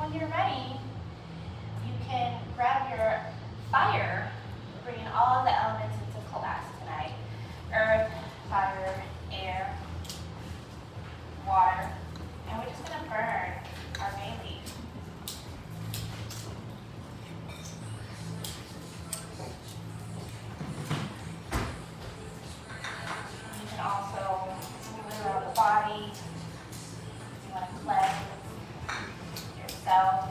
when you're ready, you can grab your fire. We're bringing all of the elements into class tonight. Earth, fire, air, water. And we're just going to burn our bay leaf. You can also move it around the body. You want to cleanse yourself,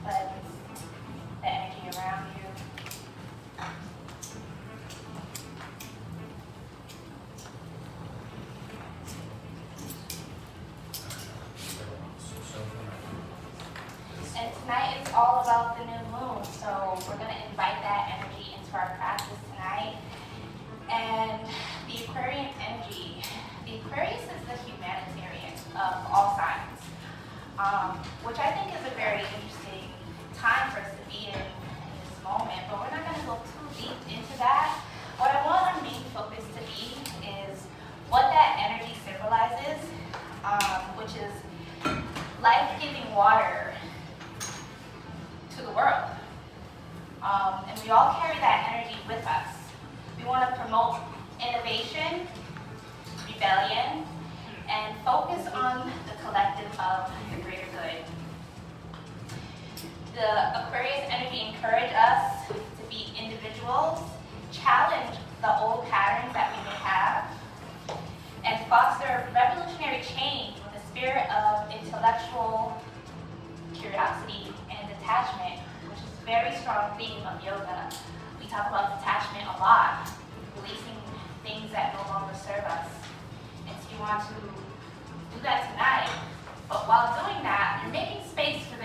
cleanse the energy around you. And tonight is all about the new moon, so we're going to invite that energy into our practice tonight. And the Aquarian energy, the Aquarius is the humanitarian of all signs, which I think is a very interesting time for us to be in this moment, but we're not going to go too deep into that. What I want our main focus to be is what that energy symbolizes, which is life-giving water to the world. And we all carry that energy with us. We want to promote innovation, rebellion, and focus on the collective of the greater good. The Aquarius energy encourage us to be individuals, challenge the old patterns that we may have, and foster revolutionary change with a spirit of intellectual curiosity and detachment, which is a very strong theme of yoga. We talk about detachment a lot, releasing things that no longer serve us. And so you want to do that tonight. But while doing that, you're making space for the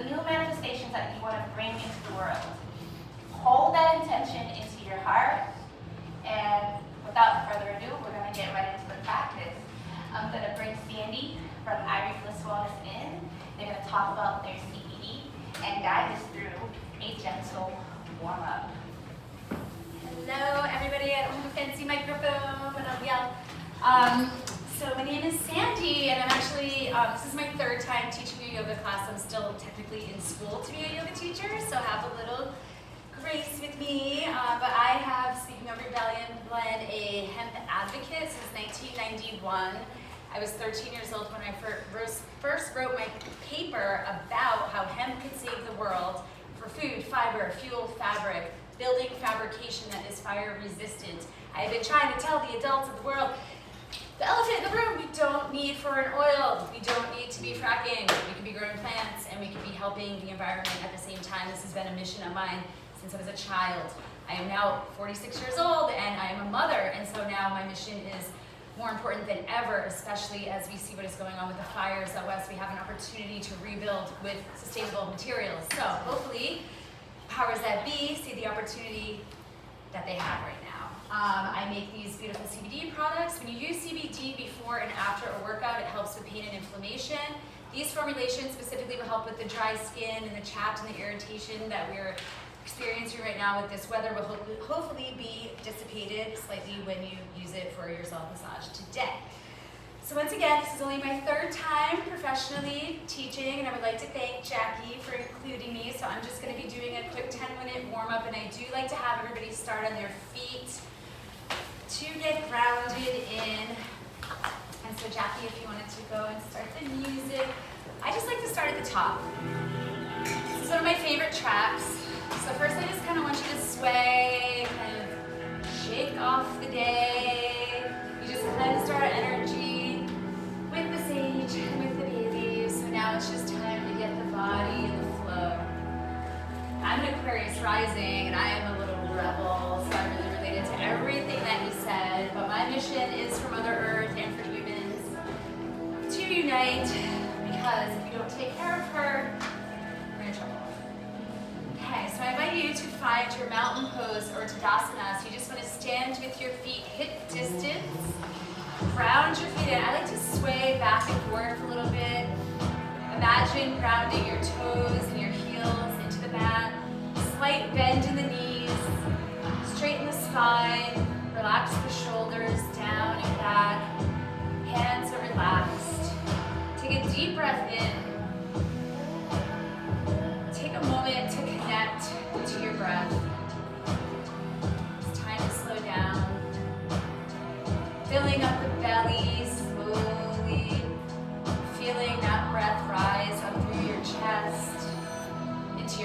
new manifestations that you want to bring into the world. Hold that intention into your heart. And without further ado, we're going to get right into the practice. I'm going to bring Sandy from Irie Bliss in. They're going to talk about their CBD and guide us through a gentle warm-up. Hello, everybody. I don't have a fancy microphone, but I'll yell. So my name is Sandy, and I'm actually, this is my third time teaching a yoga class. I'm still technically in school to be a yoga teacher, so have a little grace with me. But I have, speaking of rebellion, led a hemp advocate since 1991. I was 13 years old when I first wrote my paper about how hemp could save the world for food, fiber, fuel, fabric, building fabrication that is fire resistant. I have been trying to tell the adults of the world, the elephant in the room, we don't need foreign oil. We don't need to be fracking. We can be growing plants and we can be helping the environment at the same time. This has been a mission of mine since I was a child. I am now 46 years old and I am a mother, and so now my mission is more important than ever, especially as we see what is going on with the fires out west. We have an opportunity to rebuild with sustainable materials. So hopefully, powers that be see the opportunity that they have right now. I make these beautiful CBD products. When you use CBD before and after a workout, it helps with pain and inflammation. These formulations specifically will help with the dry skin and the chapped and the irritation that we're experiencing right now with this weather will hopefully be dissipated slightly when you use it for your self-massage today. So once again, this is only my third time professionally teaching, and I would like to thank Jackie for including me. So I'm just going to be doing a quick 10-minute warm-up, and I do like to have everybody start on their feet to get grounded in. And so Jackie, if you wanted to go and start the music. I just like to start at the top. This is one of my favorite tracks. So first I just kind of want you to sway, kind of shake off the day. You just cleansed our energy with the sage and with the bay leaves. So now it's just time to get the body in the flow. I'm an Aquarius rising and I am a little rebel, so I'm really related to everything that he said. But my mission is for Mother Earth and for humans to unite, because if we don't take care of her, we're in trouble. Okay, so I invite you to find your mountain pose or Tadasana. So you just want to stand with your feet hip distance, ground your feet in. I like to sway back and forth a little bit. Imagine grounding your toes and your heels into the mat. Slight bend in the knees, straighten the spine, relax the shoulders down and back. Hands are relaxed. Take a deep breath in.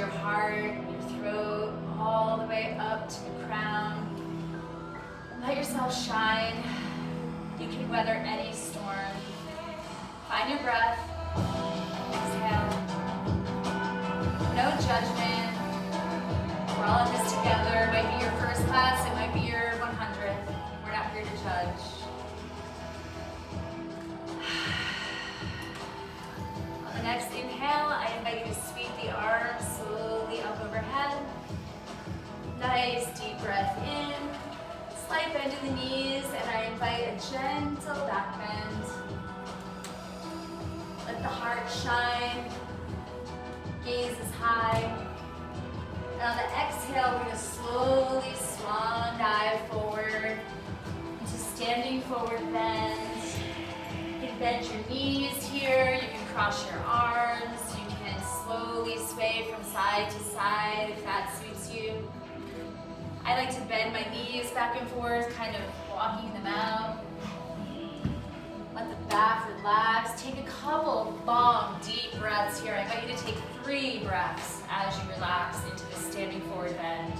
your heart, your throat, all the way up to the crown. Let yourself shine. You can weather any storm. Find your breath. Exhale. No judgment. We're all in this together. It might be your first class. It might be your 100th. We're not here to judge. On the next inhale, I invite you to sweep the arms slowly up overhead. Nice deep breath in. Slight bend in the knees, and I invite a gentle back bend. Let the heart shine. Gaze is high. And on the exhale, we're going to slowly swan dive forward into standing forward bend. You can bend your knees here. You can cross your arms. You can slowly sway from side to side if that suits you. I like to bend my knees back and forth, kind of walking them out. Let the back relax. Take a couple long, deep breaths here. I invite you to take 3 breaths as you relax into the standing forward bend.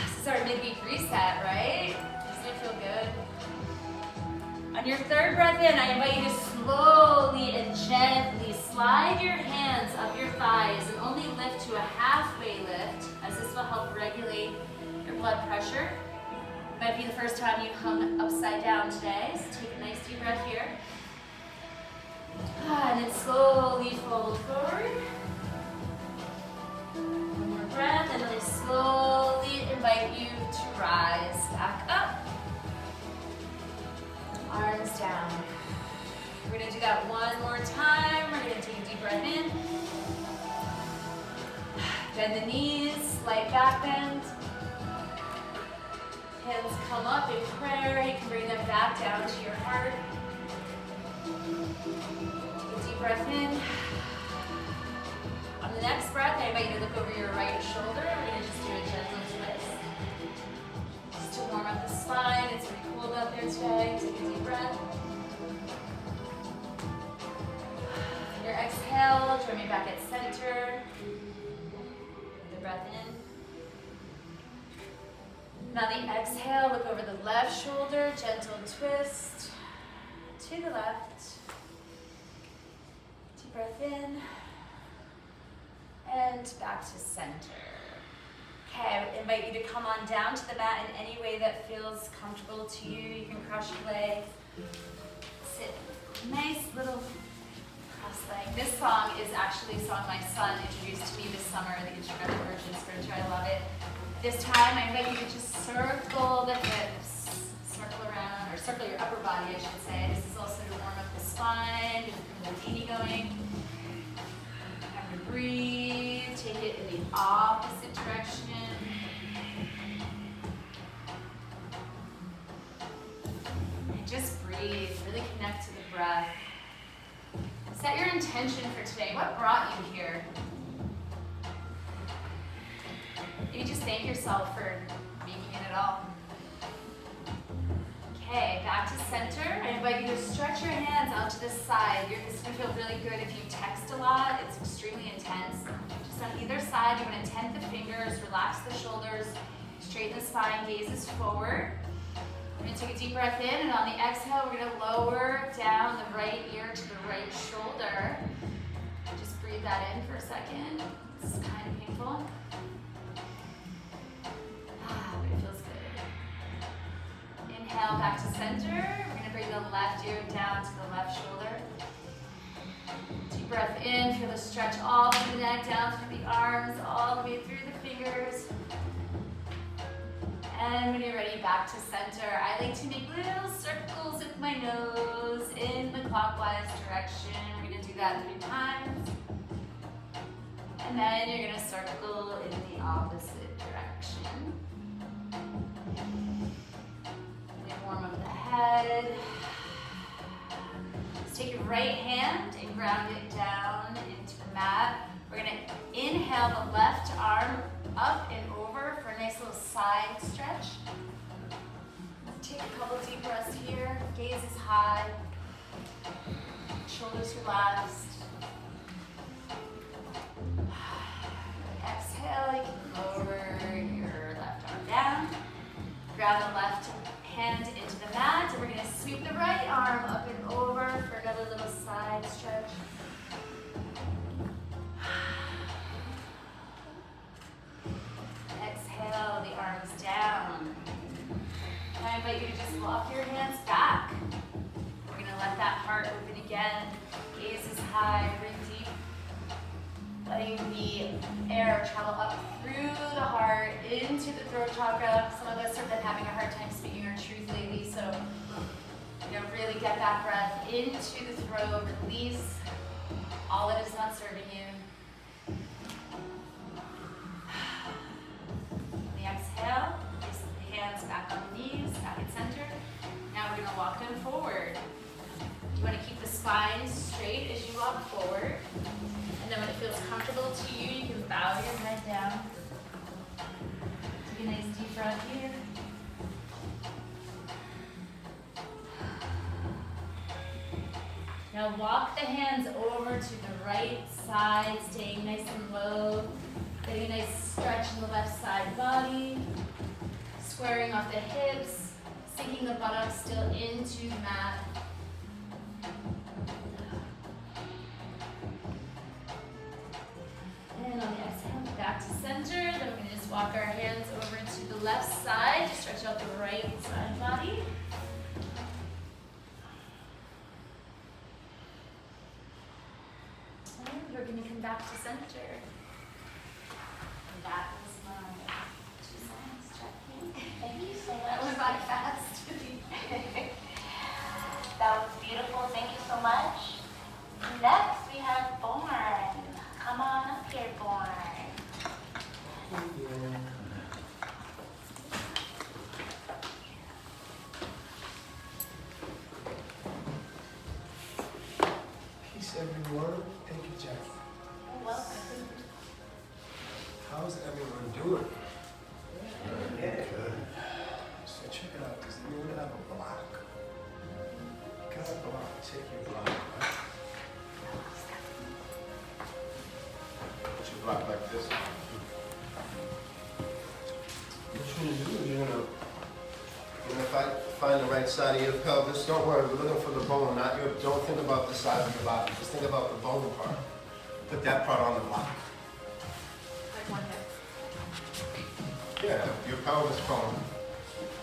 This is our midweek reset, right? Doesn't it feel good? On your 3rd breath in, I invite you to slowly and gently slide your hands up your thighs and only lift to a halfway lift, as this will help regulate your blood pressure. It might be the first time you've hung upside down today, so take a nice deep breath here. And then slowly fold forward. One more breath, and then slowly invite you to rise back up. Arms down. We're going to do that one more time. We're going to take a deep breath in. Bend the knees, slight back bend. Hands come up in prayer. You can bring them back down to your heart. Take a deep breath in. On the next breath, I invite you to look over your right shoulder. We're going to just do a gentle twist. Just to warm up the spine. It's pretty cold out there today. Take a deep breath. Your exhale, join me back at center. With the breath in. Now the exhale, look over the left shoulder, gentle twist to the left. Deep breath in. And back to center. Okay, I would invite you to come on down to the mat in any way that feels comfortable to you. You can cross your legs. Sit nice little cross-leg. This song is actually a song my son introduced to me this summer, the instrumental version is pretty sure I love it. This time, I invite you to just circle the hips, circle around, or circle your upper body, I should say. This is also to warm up the spine, just bring the kundalini going. Remember to breathe, take it in the opposite direction. And just breathe, really connect to the breath. Set your intention for today. What brought you here? Maybe just thank yourself for making it at all. Okay, back to center. I invite you to stretch your hands out to the side. This is going to feel really good if you text a lot. It's extremely intense. Just on either side, you want to tent the fingers, relax the shoulders, straighten the spine, gazes forward. We're going to take a deep breath in, and on the exhale, we're going to lower down the right ear to the right shoulder. Just breathe that in for a second. It's kind of painful. But it feels good. Inhale back to center. We're going to bring the left ear down to the left shoulder. Deep breath in. Feel the stretch all through the neck, down through the arms, all the way through the fingers. And when you're ready, back to center. I like to make little circles with my nose in the clockwise direction. We're going to do that 3 times. And then you're going to circle in the opposite direction. Really warm up the head. Let's take your right hand and ground it down into the mat. We're going to inhale the left arm up and over for a nice little side stretch. Take a couple deep breaths here. Gaze is high. Shoulders relaxed. Exhale, you can lower your left arm down. Grab the left hand into the mat, and we're going to sweep the right arm up and over for another little side stretch. Exhale, the arms down. I invite you to just walk your hands back. We're going to let that heart open again. Gaze is high, breathe deep. Letting the air travel up through the heart, into the throat chakra. Some of us have been having a hard time speaking our truth lately, so really get that breath into the throat, release all that is not serving you. On the exhale, place the hands back on the knees, back at center. Now we're going to walk them forward. You want to keep the spine straight as you walk forward. And then when it feels comfortable to you, you can bow your head down. Take a nice deep breath here. Now walk the hands over to the right side, staying nice and low. Getting a nice stretch in the left side body. Squaring off the hips, sinking the buttocks still into the mat. And on the exhale, back to center. Then we're going to just walk our hands over to the left side to stretch out the right side body. And we're going to come back to center. And that was my 2 seconds checking. Thank you so That much. went by fast. That was beautiful. Thank you so much. Next, we have Born. Come on up here, Born. Peace, everyone. Thank you, Jackie. You're welcome. How's everyone doing? Yeah. Good. So check it out. Does anyone have a block? Got a block. Check your block. Right? Put your block like this. What you're gonna do is you're gonna Find the right side of your pelvis. Don't worry, we're looking for the bone, not your. Don't think about the side of your body. Just think about the bone part. Put that part on the block. Like one hip. Yeah, your pelvis bone.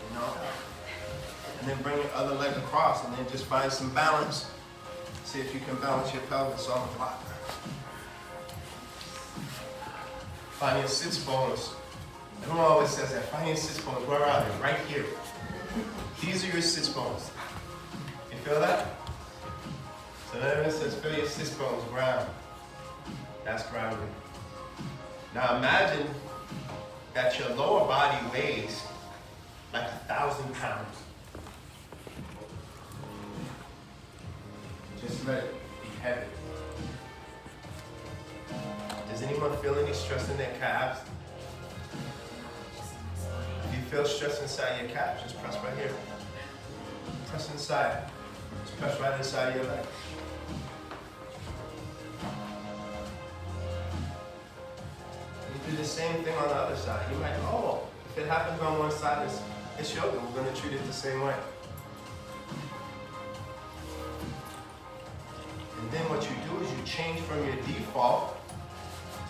You know. And then bring your other leg across, and then just find some balance. See if you can balance your pelvis on the block. Find your sits bones. Everyone always says that. Find your sits bones. Where are they? Right here. These are your sits bones. You feel that? So then it says, feel your sits bones ground. That's grounding. Now imagine that your lower body weighs like 1,000 pounds. Just let it be heavy. Does anyone feel any stress in their calves? If you feel stress inside your calves, just press right here. Press inside. Just press right inside of your leg. You do the same thing on the other side. You might, oh, if it happens on one side, it's yoga. We're going to treat it the same way. And then what you do is you change from your default.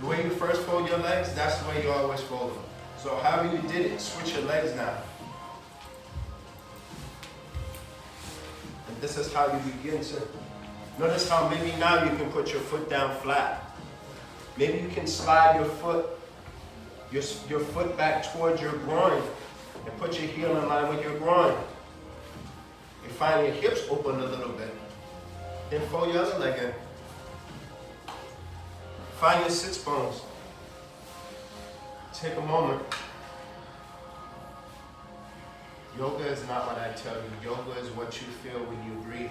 The way you first fold your legs, that's the way you always fold them. So however you did it, switch your legs now. And this is how you begin to, notice how maybe now you can put your foot down flat. Maybe you can slide your foot back towards your groin and put your heel in line with your groin. You find your hips open a little bit. Then fold your other leg in. Find your sits bones. Take a moment. Yoga is not what I tell you. Yoga is what you feel when you breathe.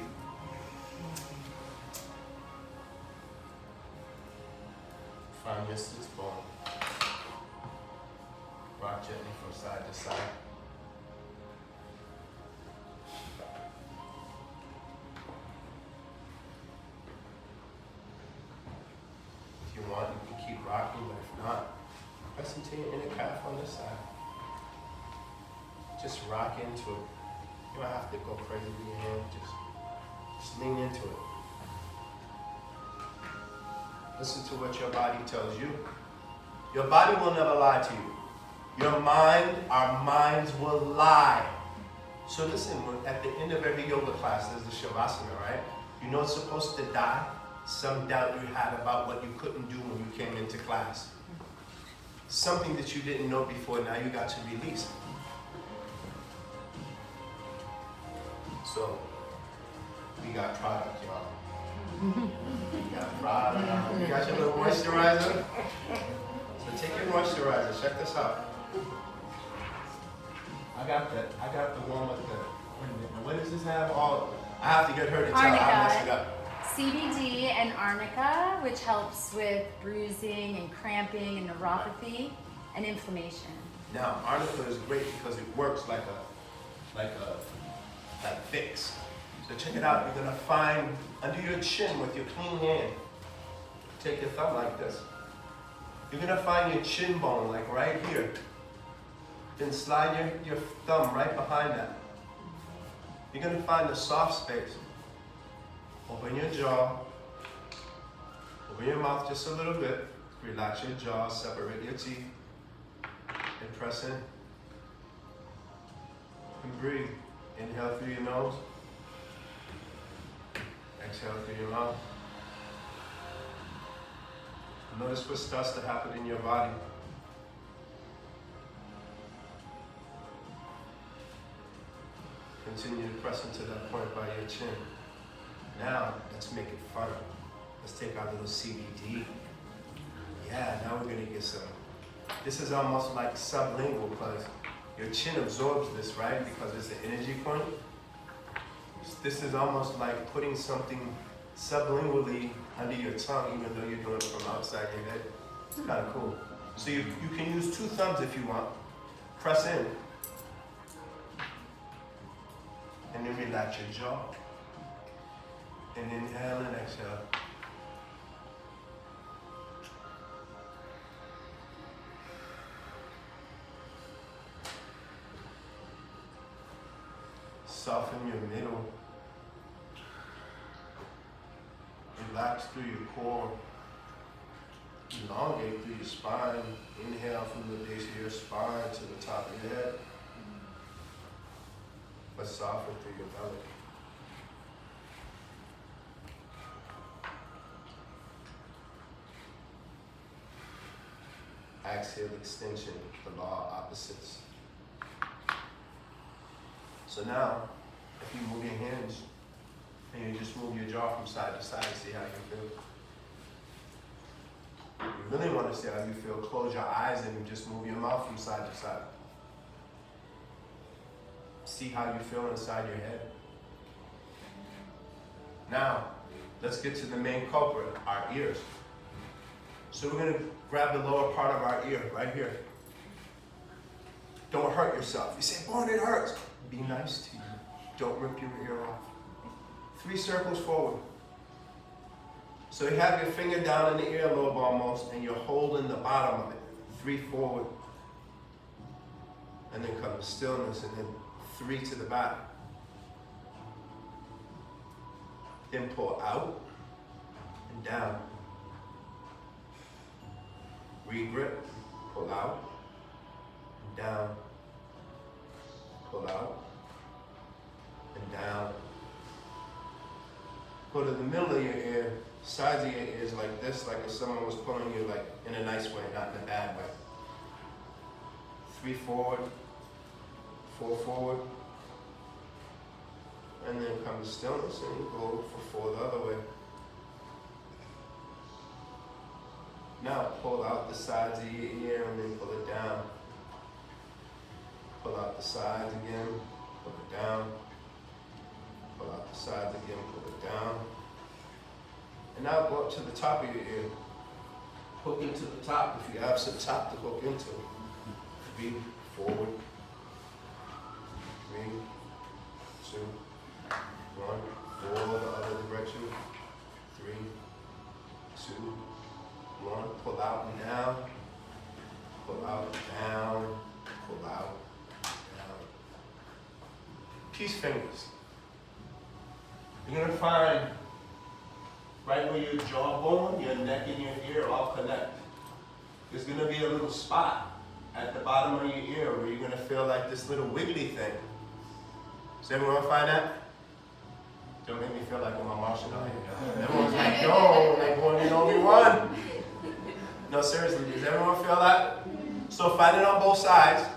Find your sits bone. Rock gently from side to side. half on this side. Just rock into it. You don't have to go crazy with your hand. Just lean into it. Listen to what your body tells you. Your body will never lie to you. Your mind, our minds will lie. So listen, at the end of every yoga class, there's the shavasana, right? You know it's supposed to die? Some doubt you had about what you couldn't do when you came into class. Something that you didn't know before, now you got to release. So, we got product, y'all. We got product. You got your little moisturizer? So take your moisturizer, check this out. I got the one with the, what does this have? Oh, I have to get her to tell how to mess it up. CBD and arnica, which helps with bruising and cramping and neuropathy and inflammation. Now, arnica is great because it works like fix. So check it out. You're gonna find under your chin with your clean hand. Take your thumb like this. You're gonna find your chin bone like right here. Then slide your thumb right behind that. You're gonna find the soft space. Open your jaw. Open your mouth just a little bit. Relax your jaw, separate your teeth. And press in. And breathe. Inhale through your nose. Exhale through your mouth. Notice what starts to happen in your body. Continue to press into that point by your chin. Now, let's make it fun. Let's take our little CBD. Yeah, now we're gonna get some. This is almost like sublingual because your chin absorbs this, right? Because it's an energy point. This is almost like putting something sublingually under your tongue, even though you're doing it from outside your head. It's kind of cool. So you can use two thumbs if you want. Press in. And then relax your jaw. And inhale and exhale. Soften your middle. Relax through your core. Elongate through your spine. Inhale from the base of your spine to the top of your head. But soften through your belly. Exhale, extension, the law of opposites. So now, if you move your hands, and you just move your jaw from side to side, see how you feel. If you really want to see how you feel, close your eyes and just move your mouth from side to side. See how you feel inside your head. Now, let's get to the main culprit, our ears. So we're going to grab the lower part of our ear, right here. Don't hurt yourself. You say, Born, it hurts. Be nice to you. Don't rip your ear off. 3 circles forward. So you have your finger down in the earlobe almost, and you're holding the bottom of it. 3 forward. And then come to stillness, and then 3 to the back. Then pull out and down. Regrip, pull out, and down, pull out, and down. Go to the middle of your ear, sides of your ears like this, like if someone was pulling you like in a nice way, not in a bad way. 3 forward, 4 forward, and then come to stillness and you go for 4 the other way. Now pull out the sides of your ear and then pull it down. Pull out the sides again, pull it down. Pull out the sides again, pull it down. And now go up to the top of your ear. Hook into the top if you have some top to hook into. 3, forward. 3, 2, 1. 4 the other direction. 3, 2, 1. Pull out and down. Pull out and down. peace fingers. You're gonna find right where your jawbone, your neck, and your ear all connect. There's gonna be a little spot at the bottom of your ear where you're gonna feel like this little wiggly thing. Does everyone find that? Don't make me feel like I'm a Martian out here. Everyone's like, no, like one and only one. No, seriously, does everyone feel that? So find it on both sides.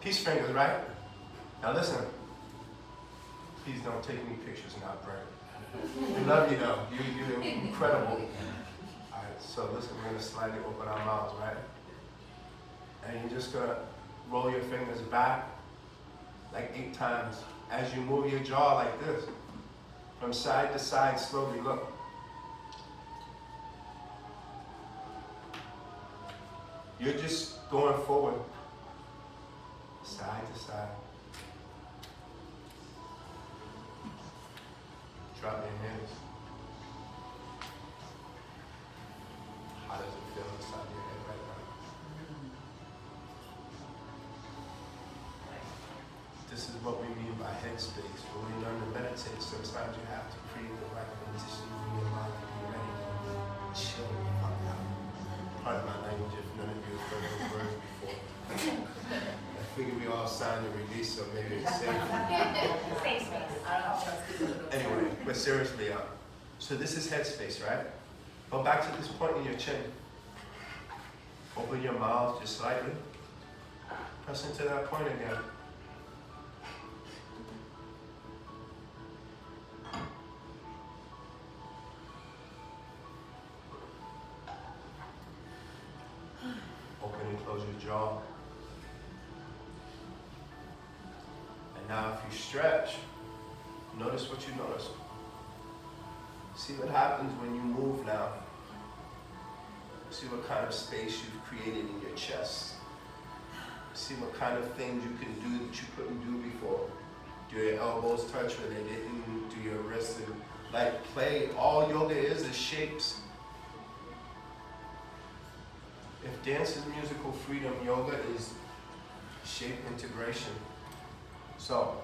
Peace fingers, right? Now listen. Please don't take any pictures now, Brent. We love you though. You're incredible. Alright, so listen, we're gonna slightly open our mouths, right? And you're just gonna roll your fingers back like 8 times. As you move your jaw like this, from side to side, slowly, look. You're just going forward, side to side. Drop your hands. How does it feel inside your head right now? This is what we mean by headspace. When we learn to meditate, sometimes you have to create the right conditions in your mind to be ready to chill the fuck out. Pardon my language if none of you have heard those words before. I figure we all signed a release, so maybe it's safe. Safe space. Anyway, but seriously, so this is headspace, right? Go back to this point in your chin. Open your mouth just slightly. Press into that point again. Open and close your jaw. And now if you stretch, notice what you notice. See what happens when you move now. See what kind of space you've created in your chest. See what kind of things you can do that you couldn't do before. Do your elbows touch where they didn't? Do your wrists and like play? All yoga is shapes. If dance is musical freedom, yoga is shape integration. So,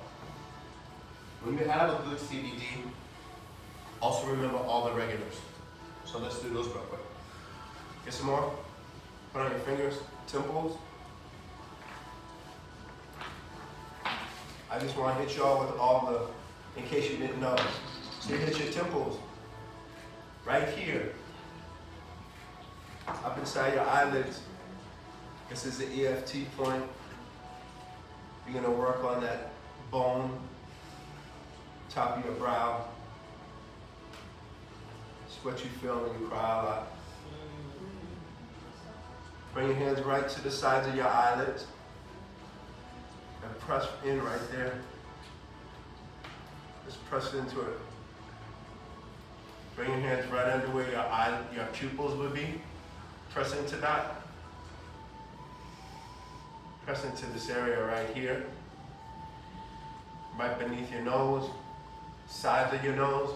when you have a good CBD, also remember all the regulars. So let's do those real quick. Get some more. Put on your fingers, temples. I just want to hit y'all with all the, in case you didn't know. So you hit your temples, right here, up inside your eyelids. This is the EFT point. You're going to work on that bone, top of your brow. It's what you feel when you cry a lot. Bring your hands right to the sides of your eyelids and press in right there. Just press into it. Bring your hands right under where your pupils would be. Press into that. Press into this area right here. Right beneath your nose, sides of your nose,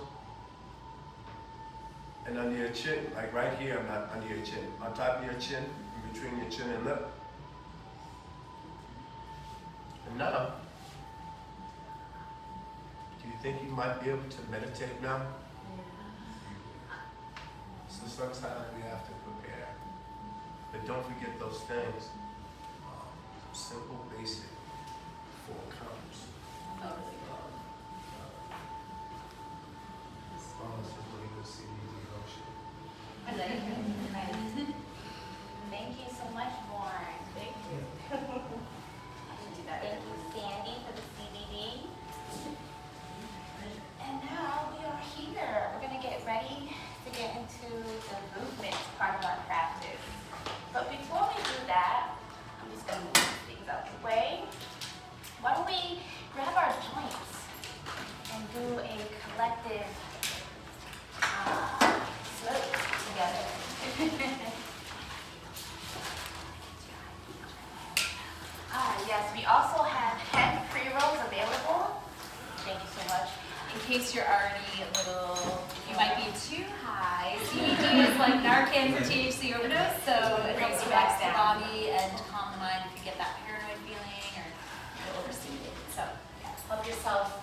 and under your chin, like right here, I'm not under your chin. On top of your chin, in between your chin and lip. And now, do you think you might be able to meditate now? So sometimes we have to prepare. But don't forget those things. Simple, basic, 4 counts. CBD lotion. Thank you so much, Warren. Thank you. Thank you, Sandy, for the CBD. And now we are here. We're going to get ready to get into the movement part of our practice. But before we do that, I'm just going to move things out the way. Why don't we grab our joints and do a collective slope together. Yes, we also have hemp pre-rolls available. Thank you so much. In case you're already a little, you might be too high. CBD is like Narcan for THC overdose, so it helps relax the body and calm the mind if you get that paranoid feeling or feel overstimulated. So, Help yourself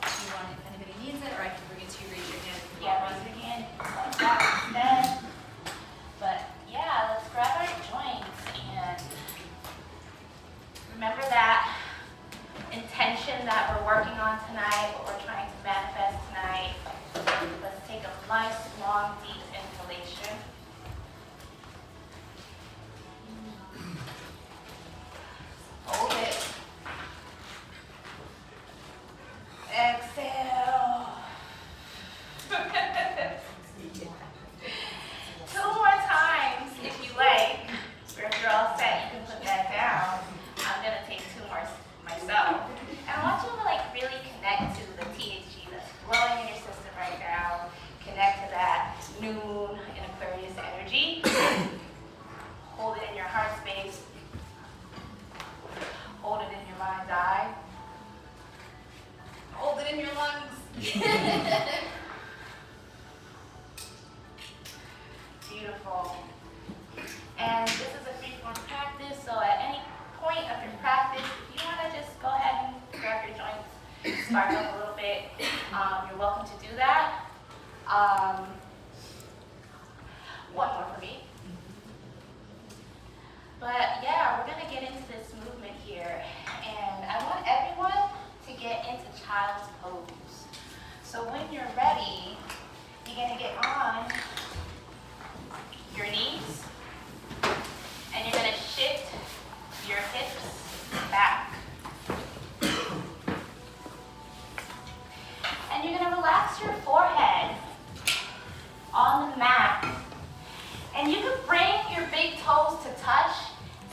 remember that intention that we're working on tonight, what we're trying to manifest tonight. Let's take a nice, long, deep inhalation. Hold it. Exhale. 2 more times if you like, or if you're all set, you can put that down. I'm gonna take 2 more myself. And I want you to like really connect to the THG that's flowing in your system right now. Connect to that noon in Aquarius energy. Hold it in your heart space. Hold it in your mind's eye. Hold it in your lungs. Beautiful. And this is a free-form practice, so at any point of your practice, if you want to just go ahead and grab your joints, spark up a little bit, you're welcome to do that. One more for me. But yeah, we're going to get into this movement here, and I want everyone to get into child's pose. So when you're ready, you're going to get on your knees, and you're going to shift your hips back. And you're going to relax your forehead on the mat. And you can bring your big toes to touch,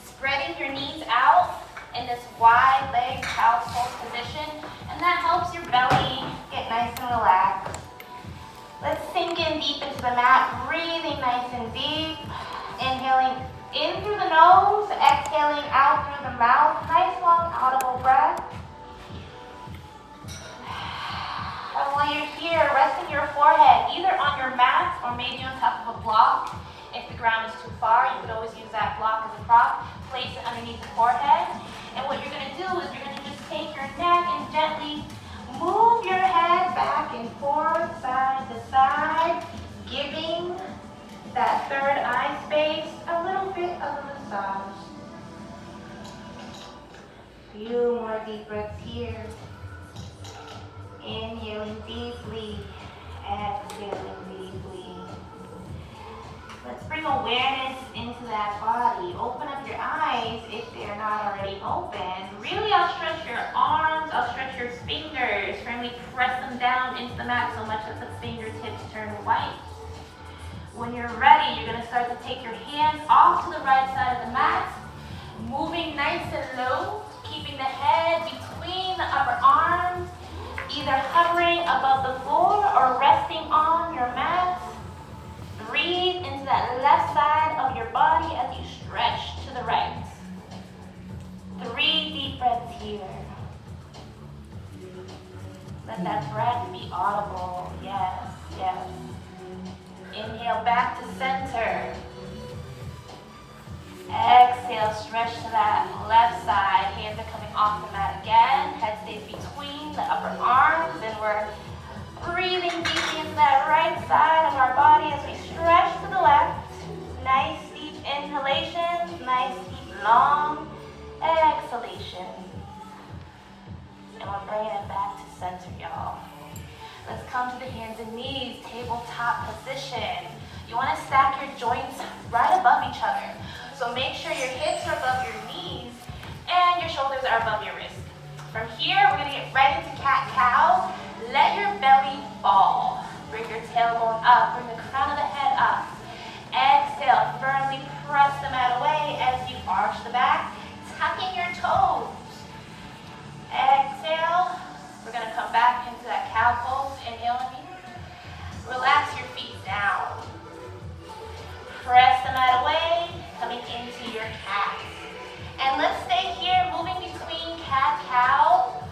spreading your knees out in this wide leg child's pose position, and that helps your belly get nice and relaxed. Let's sink in deep into the mat, breathing nice and deep, inhaling in through the nose, exhaling out through the mouth, nice long audible breath. And while you're here, resting your forehead either on your mat or maybe on top of a block. If the ground is too far, you could always use that block as a prop. Place it underneath the forehead. And what you're going to do is you're going to just take your neck and gently move your head back and forth, side to side, giving that third eye space a little bit of a massage. Few more deep breaths here. Inhaling deeply, exhaling deeply. Let's bring awareness into that body. Open up your eyes if they're not already open. Really outstretch your arms, outstretch your fingers. Firmly press them down into the mat so much that the fingertips turn white. When you're ready, you're going to start to take your hands off to the right side of the mat, moving nice and low, keeping the head between the upper arms, either hovering above the floor or resting on your mat. Breathe into that left side of your body as you stretch to the right. 3 deep breaths here. Let that breath be audible. Yes, yes. Inhale back to center. Exhale, stretch to that left side. Hands are coming off the mat again. Head stays between the upper arms, and we're breathing deeply into that right side of our body as we stretch to the left. Nice deep inhalation, nice deep long exhalation. And we're bringing it back to center, y'all. Let's come to the hands and knees, tabletop position. You want to stack your joints right above each other. So make sure your hips are above your knees and your shoulders are above your wrists. From here, we're going to get right into cat-cow. Let your belly fall. Bring your tailbone up, bring the crown of the head up. Exhale, firmly press the mat away as you arch the back, tucking your toes. Exhale, we're going to come back into that cow pose. Inhale with me. Relax your feet down. Press the mat away, coming into your cat. And let's stay here, moving between cat-cow,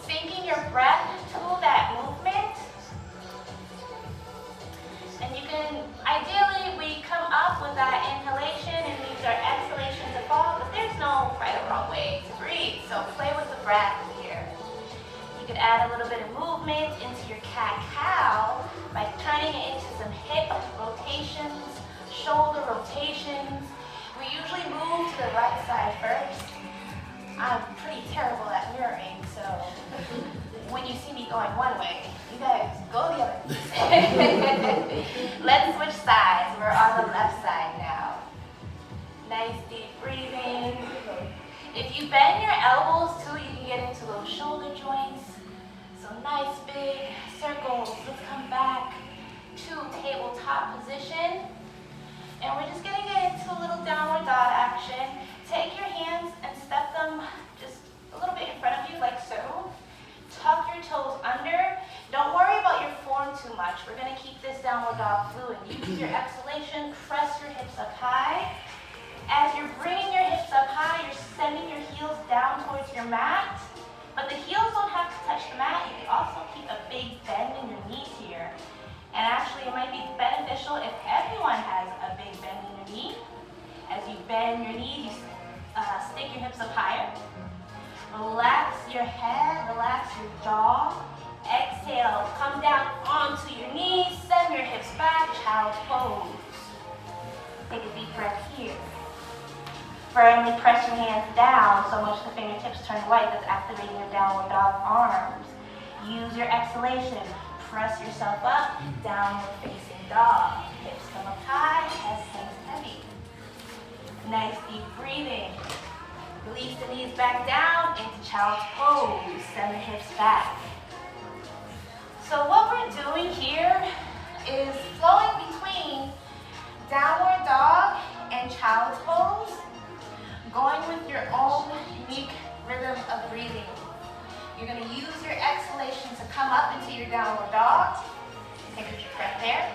sinking your breath to that movement. And you can, ideally, we come up with that inhalation and use our exhalation to fall, but there's no right or wrong way to breathe. So play with the breath here. You could add a little bit of movement into your cat-cow by turning it into some hip rotations, shoulder rotations. We usually move to the right side first. I'm pretty terrible at mirroring, so when you see me going one way, you guys go the other. Let's switch sides. We're on the left side now. Nice deep breathing. If you bend your elbows too, you can get into those shoulder joints. So nice big circles. Let's come back to tabletop position. And we're just gonna get into a little downward dog action. Take your hands and step them just a little bit in front of you, like so. Tuck your toes under. Don't worry about your form too much. We're gonna keep this downward dog fluid. Use your exhalation, press your hips up high. As you're bringing your hips up high, you're sending your heels down towards your mat. But the heels don't have to touch the mat. You can also keep a big bend in your knees here. And actually, it might be beneficial if everyone has a big bend in your knee. As you bend your knees, you stick your hips up higher. Relax your head, relax your jaw. Exhale, come down onto your knees, send your hips back, child's pose. Take a deep breath here. Firmly press your hands down so much the fingertips turn white. That's activating your downward dog arms. Use your exhalation. Press yourself up, downward facing dog. Hips come up high, head hangs heavy. Nice deep breathing. Release the knees back down into child's pose. Send the hips back. So what we're doing here is flowing between downward dog and child's pose, going with your own unique rhythm of breathing. You're going to use your exhalation to come up into your downward dog. Take a deep breath there.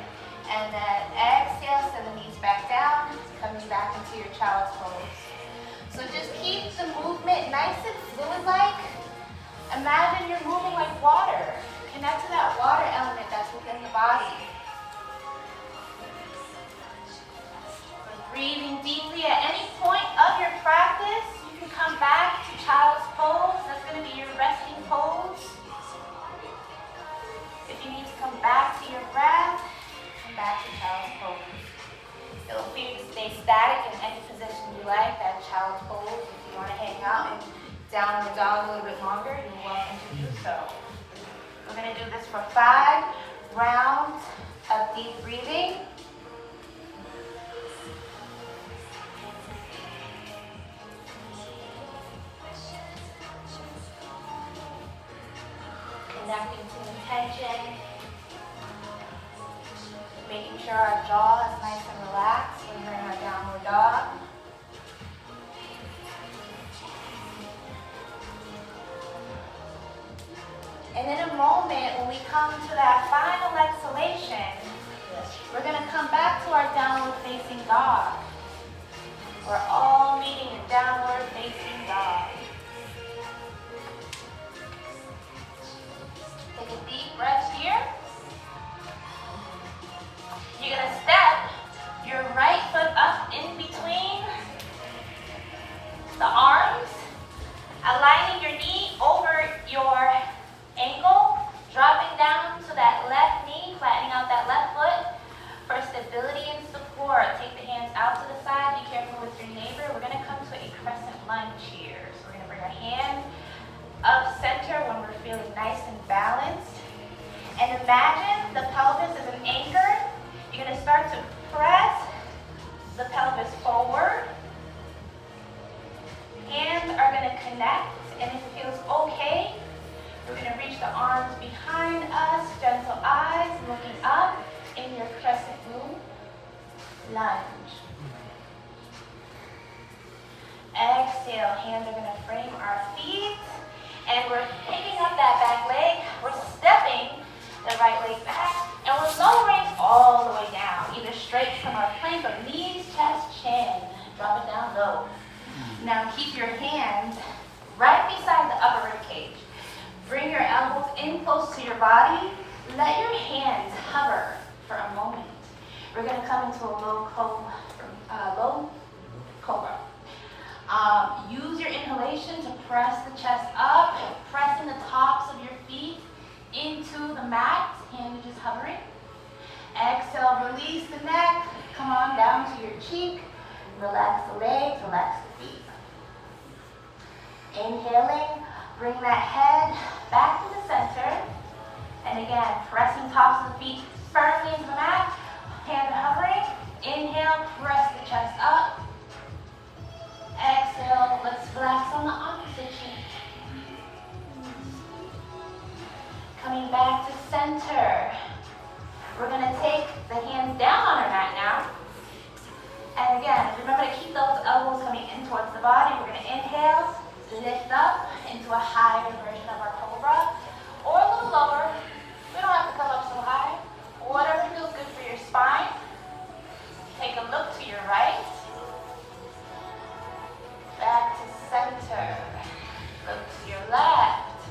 And then exhale, send the knees back down, coming back into your child's pose. So just keep the movement nice and fluid-like. Imagine you're moving like water. Connect to that water element that's within the body. Breathing deeply at any point of your practice. You can come back to child's pose. That's going to be your resting pose. If you need to come back to your breath, come back to child's pose. Feel free to stay static in any position you like, that child's pose. If you want to hang out and downward dog a little bit longer, you're welcome to do so. We're going to do this for 5 rounds of deep breathing. Connecting to intention, making sure our jaw is nice and relaxed when we're in our downward dog. And in a moment, when we come to that final exhalation, we're going to come back to our downward facing dog. We're all meeting in downward facing dog. Take a deep breath here. You're going to step your right foot up in between the arms, aligning your knee over your ankle, dropping down to that left knee, flattening out that left foot for stability and support. Take the hands out to the side. Be careful with your neighbor. We're going to come to a crescent lunge here. So we're going to bring our hands up center when we're feeling nice and balanced. And imagine the pelvis is an anchor. You're going to start to press the pelvis forward. Hands are going to connect, and if it feels okay, we're going to reach the arms behind us, gentle eyes looking up in your crescent moon lunge. Exhale, hands are going to frame our feet, and we're picking up that back leg. We're stepping the right leg back, and we're lowering all the way down, either straight from our plank or knees, chest, chin. Drop it down low. Now keep your hands right beside the upper rib cage. Bring your elbows in close to your body. Let your hands hover for a moment. We're going to come into a low cobra. Use your inhalation to press the chest up, pressing the tops of your feet into the mat. Hands are just hovering. Exhale, release the neck. Come on down to your cheek. Relax the legs, relax the feet. Inhaling, bring that head back to the center. And again, pressing tops of the feet firmly into the mat. Hands are hovering. Inhale, press the chest up. Exhale, let's relax on the opposite cheek. Coming back to center. We're going to take the hands down on our mat now. And again, remember to keep those elbows coming in towards the body. We're going to inhale, lift up into a higher version of our cobra. Or a little lower. We don't have to come up so high. Whatever feels good for your spine. Take a look to your right. Back to center. Look to your left.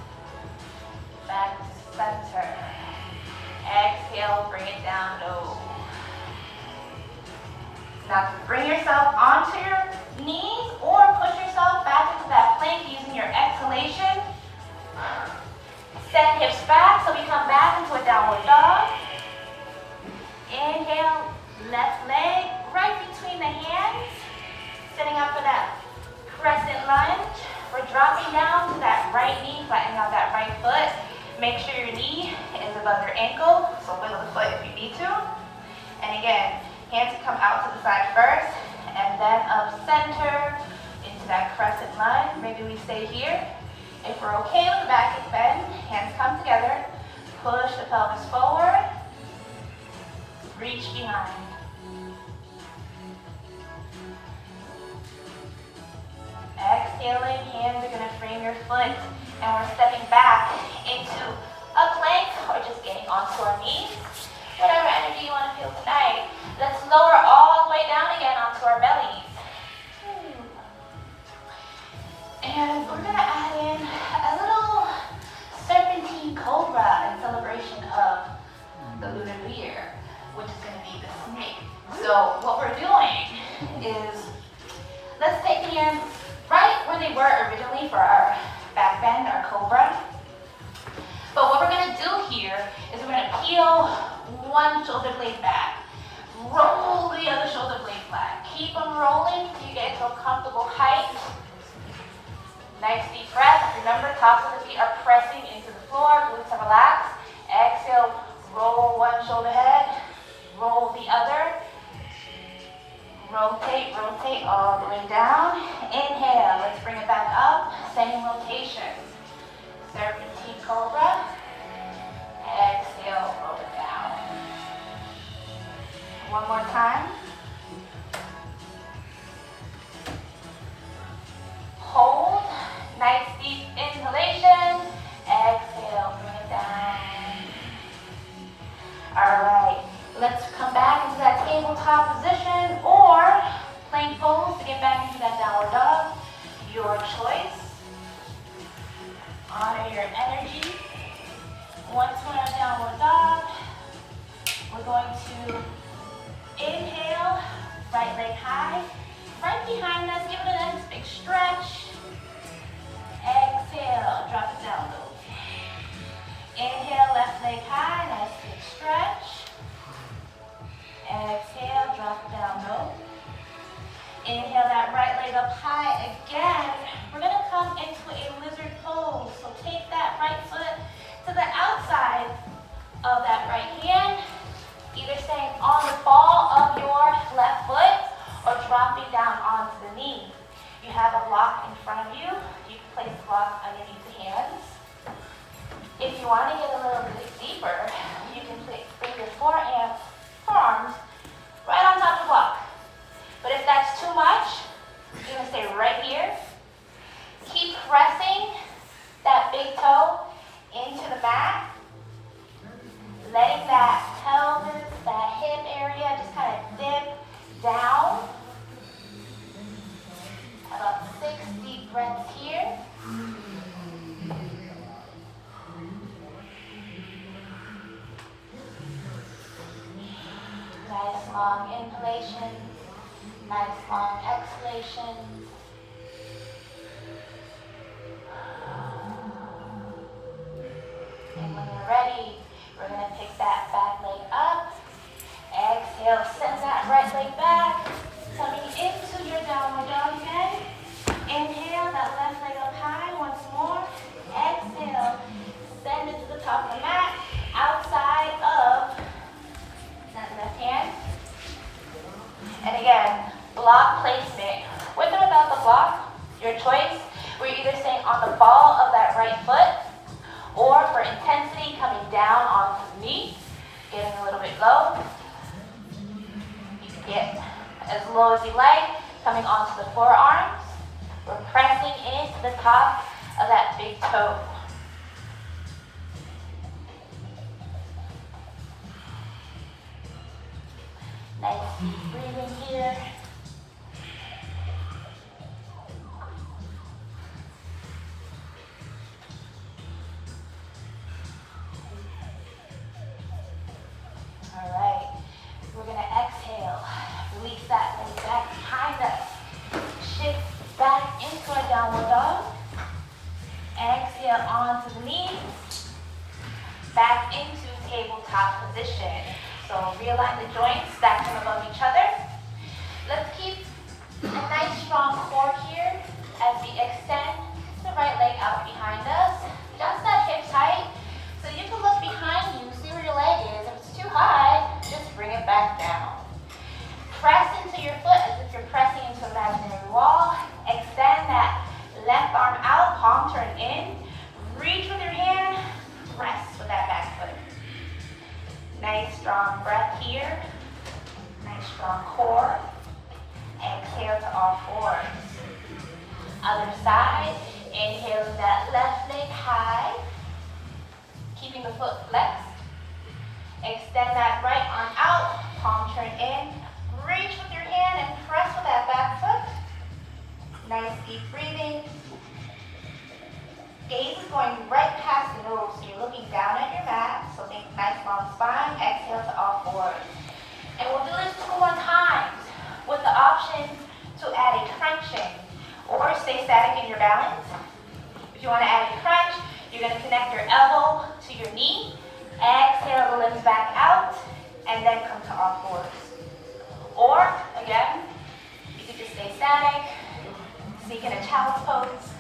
Back to center. Exhale, bring it down low. Now bring yourself onto your knees or push yourself back into that plank using your exhalation. Send hips back so we come back into a downward dog. Inhale, left leg right between the hands. Setting up for that crescent lunge. We're dropping down to that right knee, flattening out that right foot. Make sure your knee is above your ankle, so wiggle the foot if you need to. And again, hands come out to the side first, and then up center into that crescent lunge. Maybe we stay here. If we're okay with the back hip bend, hands come together. Push the pelvis forward. Reach behind. Exhaling, hands are going to frame your foot, and we're stepping back into a plank or just getting onto our knees. Whatever energy you want to feel tonight. Let's lower all the way down again onto our bellies. And we're going to add in a little serpentine cobra in celebration of the Lunar New Year, which is going to be the snake. So what we're doing is, let's take the hands right where they were originally for our back bend, our cobra. But what we're going to do here is we're going to peel one shoulder blade back. Roll the other shoulder blade back. Keep them rolling until you get to a comfortable height. Nice deep breath. Remember, tops of the feet are pressing into the floor. Glutes are relaxed. Exhale, roll one shoulder head. Roll the other. Rotate, rotate all the way down. Inhale, let's bring it back up. Same rotation. Serpentine cobra. Exhale, roll it down. One more time. Hold. Nice deep inhalation. Exhale, bring it down. All right. Let's come back into that tabletop position or plank pose to get back into that downward dog. Your choice. Honor your energy. Once we're in our downward dog, we're going to inhale, right leg high. Right behind us, give it a nice big stretch. Exhale, drop it down low. Inhale, left leg high, nice big stretch. Exhale, drop it down low. Inhale that right leg up high again. We're going to come into a lizard pose. So take that right foot to the outside of that right hand, either staying on the ball of your left foot or dropping down onto the knee. You have a block in front of you. You can place the block underneath the hands. If you want to get a little bit deeper, you can bring your forearms right on top of the block. But if that's too much, you're going to stay right here. Keep pressing that big toe into the mat. Letting that pelvis, that hip area just kind of dip down. About 6 deep breaths here. Nice long inhalation, nice long exhalation. And when you're ready, we're going to pick that back leg up. Exhale, send that right leg back. Coming into your downward dog again. Inhale, that left leg up high. for intensity, coming down onto the knee, getting a little bit low. You can get as low as you like, coming onto the forearms. We're pressing into the top of that big toe. Nice deep breathing here. All right, we're gonna exhale. Release that leg back behind us. Shift back into our downward dog. Exhale onto the knees. Back into tabletop position. So realign the joints, stack them above each other. Let's keep a nice strong core here as we extend the right leg out behind us. Just that hip tight. So you can look behind you, see where your leg is. If it's too high, just bring it back down. Press into your foot as if you're pressing into an imaginary wall. Extend that left arm out, palm turn in. Reach with your hand, press with that back foot. Nice strong breath here. Nice strong core. Exhale to all fours. Other side, inhale that left leg high. Keeping the foot flexed. Extend that right arm out, palm turn in. Reach with your hand and press with that back foot. Nice deep breathing. Gaze is going right past the nose, so you're looking down at your mat. So think nice long spine. Exhale to all fours. And we'll do this 2 more times with the option to add a crunching or stay static in your balance. If you want to add a crunch, you're going to connect your elbow to your knee. Exhale the limbs back out and then come to all fours. Or, again, you could just stay static, seek in a child's pose.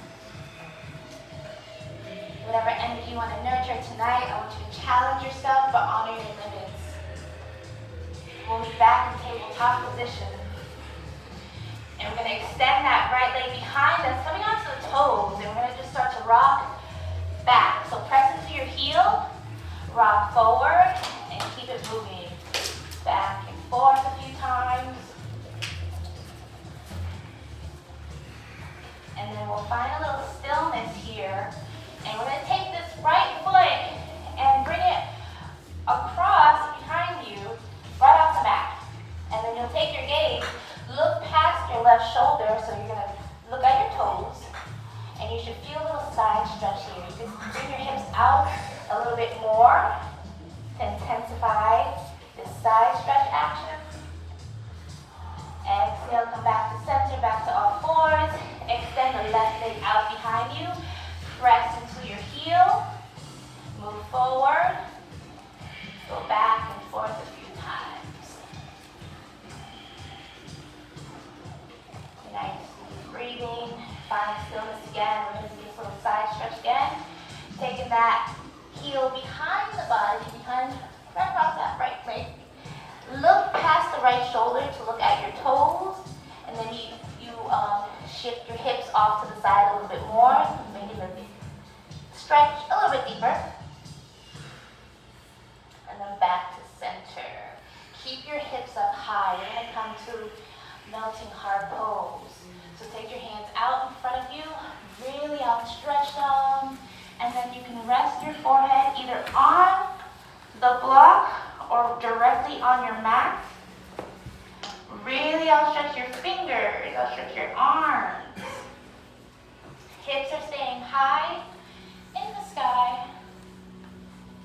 Whatever energy you want to nurture tonight, I want you to challenge yourself but honor your limits. We'll be back in tabletop position. And we're going to extend that right leg behind us, coming onto the toes. And we're going to just start to rock back. So press into your heel, rock forward, and keep it moving. Back and forth a few times. And then we'll find a little stillness here. And we're going to take this right foot and bring it across behind you, right off the mat. And then you'll take your gaze, look past your left shoulder, so you're going to look at your toes. And you should feel a little side stretch here. You can bring your hips out a little bit more to intensify this side stretch action. Exhale, come back to center, back to all fours. Extend the left leg out behind you. Press into your heel. Move forward. Go back and forth a few times. Nice breathing. Find stillness again. We're going to do this little side stretch again. Taking that heel behind the body, behind, right across that right leg. Look past the right shoulder to look at your toes, and then you shift your hips off to the side a little bit more, making the stretch a little bit deeper. And then back to center. Keep your hips up high. You're going to come to melting heart pose. So take your hands out in front of you, really outstretch them, and then you can rest your forehead either on the block or directly on your mat. Really outstretch your fingers, outstretch your arms. Hips are staying high in the sky.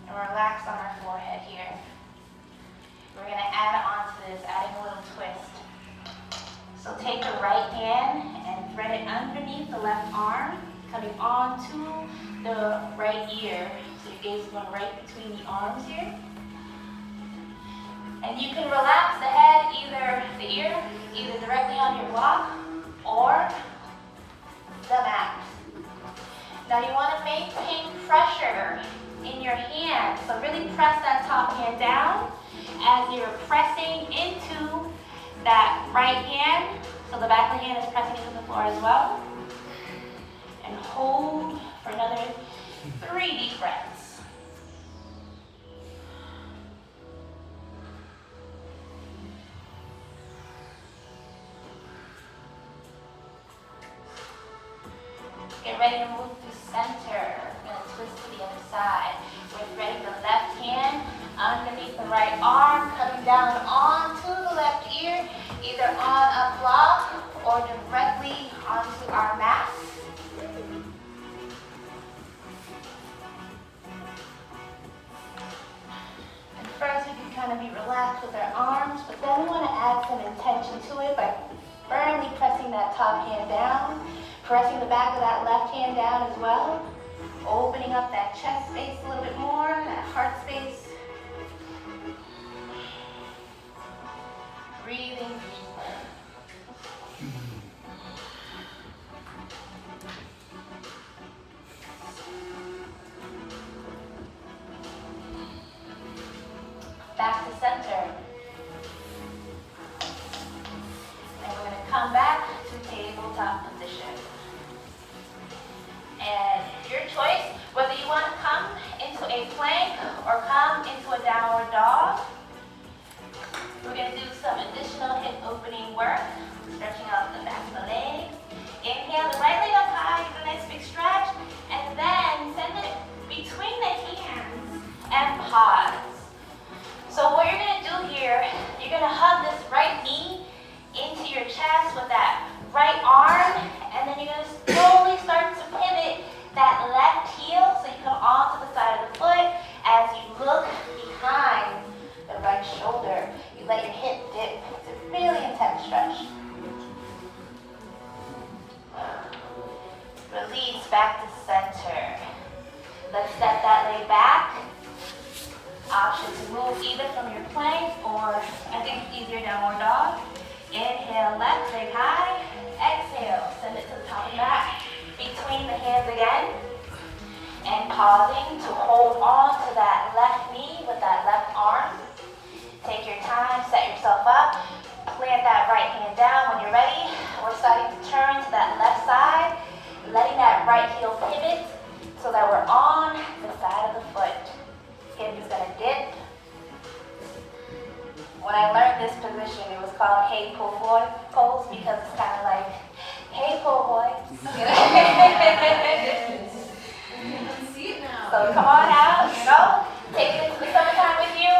And relax on our forehead here. We're going to add on to this, adding a little twist. So take the right hand and thread it underneath the left arm, coming onto the right ear. So your gaze is going right between the arms here. And you can relax the head, either the ear, either directly on your block or the mat. Now you want to maintain pressure in your hand. So really press that top hand down as you're pressing into that right hand. So the back of the hand is pressing into the floor as well. And hold for another 3 deep breaths. Get ready to move through center. We're gonna twist to the other side. Get ready, the left hand underneath the right arm, coming down onto the left ear, either on a block or directly onto our mat. And first we can kind of be relaxed with our arms, but then we want to add some intention to it by firmly pressing that top hand down, pressing the back of that left hand down as well, opening up that chest space a little bit more, that heart space. Breathing deeper. Back to center. And we're going to come back to tabletop position. And your choice, whether you want to come into a plank or come into a downward dog. We're going to do some additional hip opening work, stretching out the back of the legs. Inhale the right leg up high, give a nice big stretch, and then send it between the hands and pause. So what you're going to do here, you're going to hug this right knee into your chest with that right arm, and then you're going to slowly start to pivot that left heel so you come onto the side of the foot as you look behind the right shoulder. You let your hip dip. It's a really intense stretch. Release back to center. Let's step that leg back. Option to move either from your plank or, I think it's easier, downward dog. Inhale, left leg high. Exhale, send it to the top of the mat. Between the hands again. And pausing to hold on to that left knee with that left arm. Take your time, set yourself up. Plant that right hand down when you're ready. We're starting to turn to that left side, letting that right heel pivot so that we're on the side of the foot. Hip is going to dip. When I learned this position, it was called Hey Po Boy pose because it's kind of like, hey Po Boy. See it now. So come on out, take it into the summertime with you.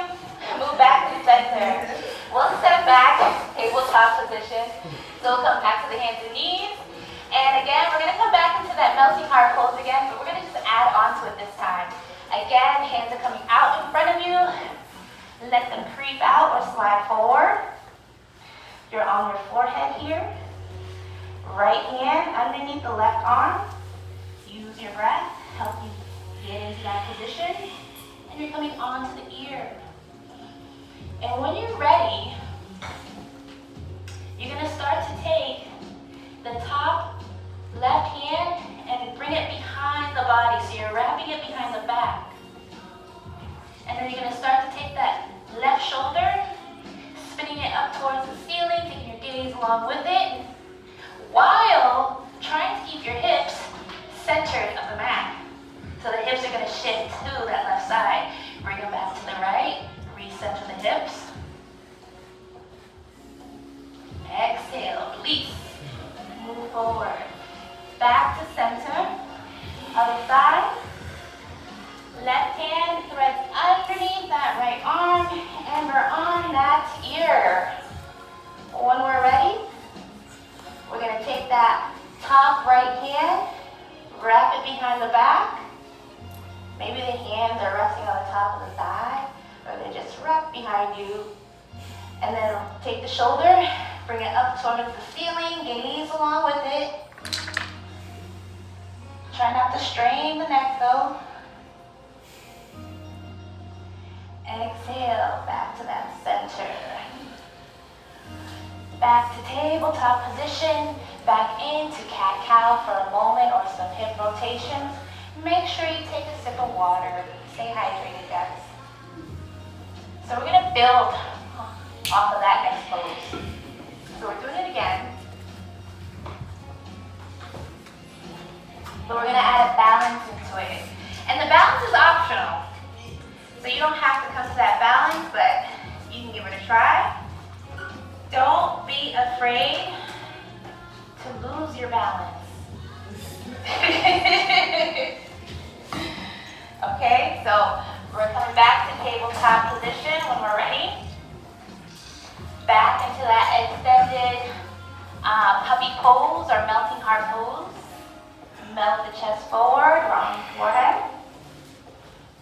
Move back to center. We'll step back, tabletop position. So we'll come back to the hands and knees. And again, we're going to come back into that melting heart pose again, but we're going to just add on to it this time. Again, hands are coming out in front of you. Let them creep out or slide forward. You're on your forehead here. Right hand underneath the left arm. Use your breath, help you get into that position. And you're coming onto the ear. And when you're ready, you're going to start to take the top left hand and bring it behind the body. So you're wrapping it behind the back. And then you're going to start to take that left shoulder, spinning it up towards the ceiling, taking your gaze along with it, while trying to keep your hips centered of the mat. So the hips are going to shift to that left side. Bring them back to the right. Recenter the hips. Exhale, release. Move forward. Back to center. Other side. Left hand threads underneath that right arm, and we're on that ear. When we're ready, we're going to take that top right hand, wrap it behind the back. Maybe the hands are resting on the top of the thigh, or they're just wrapped behind you. And then take the shoulder, bring it up towards the ceiling, gaze along with it. Try not to strain the neck though. Exhale, back to that center. Back to tabletop position, back into cat-cow for a moment or some hip rotations. Make sure you take a sip of water. Stay hydrated, guys. So we're going to build off of that next pose. So we're doing it again. So we're going to add a balance into it. And the balance is optional. So you don't have to come to that balance, but you can give it a try. Don't be afraid to lose your balance. so we're coming back to tabletop position when we're ready. Back into that extended puppy pose or melting heart pose. Melt the chest forward, round the forehead.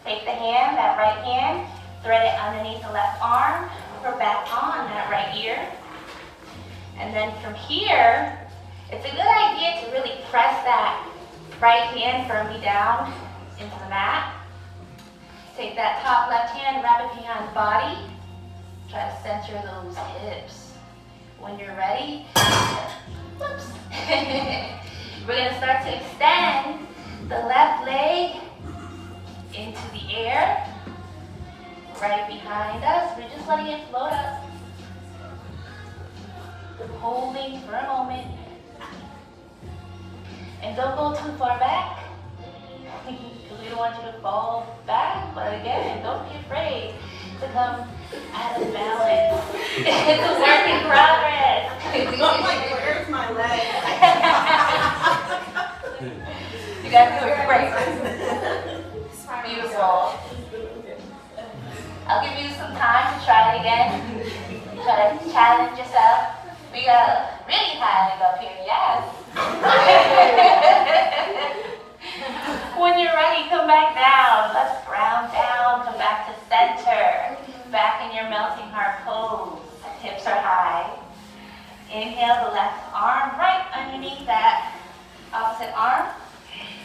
Take the hand, that right hand, thread it underneath the left arm. We're back on that right ear. And then from here, it's a good idea to really press that right hand firmly down into the mat. Take that top left hand, wrap it behind the body. Try to center those hips. When you're ready, whoops. We're going to start to extend the left leg into the air. Right behind us, we're just letting it float up. Holding for a moment. And don't go too far back, because we don't want you to fall back. But again, don't be afraid to come out of balance. It's a work in progress. I'm like, where's my leg? You guys doing great. Beautiful. I'll give you some time to try it again. Try to challenge yourself. We got really high leg up here, yes. When you're ready, come back down. Let's ground down, come back to center. Back in your melting heart pose. Hips are high. Inhale the left arm right underneath that opposite arm.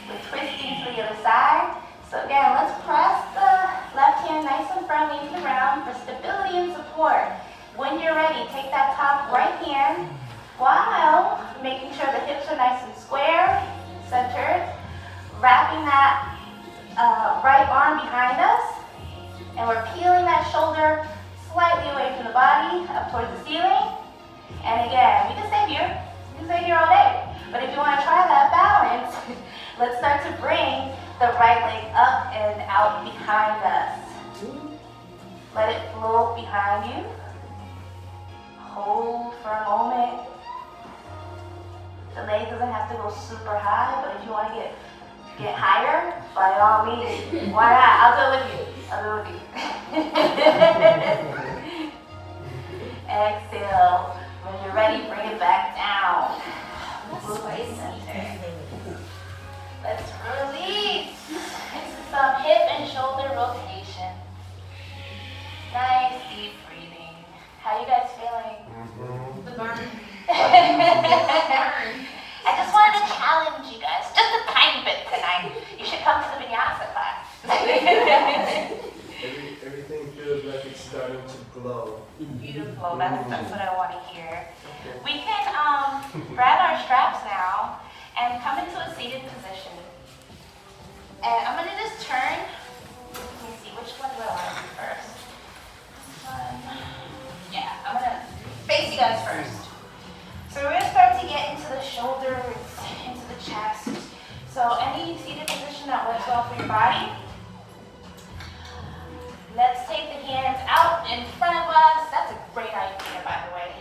We're twisting to the other side. So again, let's press the left hand nice and firmly into the ground for stability and support. When you're ready, take that top right hand while making sure the hips are nice and square, centered. Wrapping that right arm behind us. And we're peeling that shoulder slightly away from the body, up towards the ceiling. And again, we can stay here. We can stay here all day. But if you want to try that balance, let's start to bring the right leg up and out behind us. Let it float behind you. Hold for a moment. The leg doesn't have to go super high, but if you want to get higher, by all means, why not? I'll do it with you. I'll do it with you. Exhale. When you're ready, bring it back down. Release center. Let's release into some hip and shoulder rotation. Nice deep breathing. How you guys feeling? The burn. I just wanted to challenge you guys just a tiny bit tonight. You should come to the vinyasa class. Everything feels like it's starting to glow. Beautiful. That's what I want to hear. We can grab our straps now and come into a seated position. And I'm going to just turn. Let me see, which one do I want to do first? This one. Yeah, I'm going to face you guys first. So we're going to start to get into the shoulders, into the chest. So any seated position that works well for your body. Let's take the hands out in front of us. That's a great idea, by the way.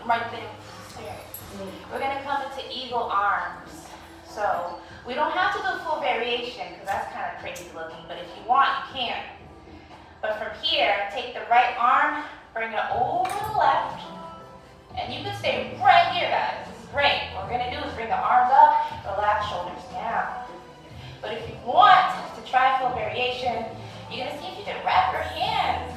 Right there. We're going to come into eagle arms. So we don't have to do full variation because that's kind of crazy looking, but if you want, you can. But from here, take the right arm, bring it over the left, and you can stay right here, guys. This is great. What we're going to do is bring the arms up, relax shoulders down. But if you want to try full variation, you're going to see if you can wrap your hands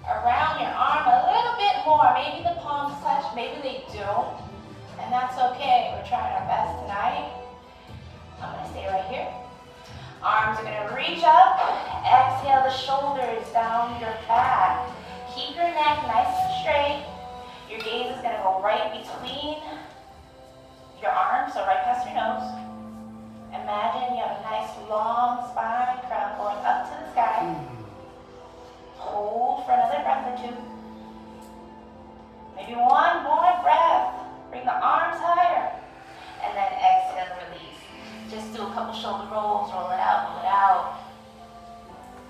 around your arm a little bit more. Maybe the palms touch, maybe they don't. And that's okay. We're trying our best tonight. I'm going to stay right here. Arms are going to reach up. Exhale the shoulders down your back. Keep your neck nice and straight. Your gaze is going to go right between your arms, so right past your nose. Imagine you have a nice long spine, crown going up to the sky. Hold for another breath or two. Maybe one more breath. Bring the arms higher. And then exhale and release. Just do a couple shoulder rolls, roll it out.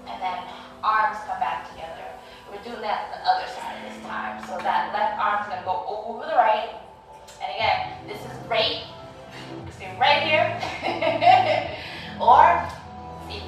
And then arms come back together. We're doing that on the other side this time. So that left arm's gonna go over the right. And again, this is great. Stay right here. Or see if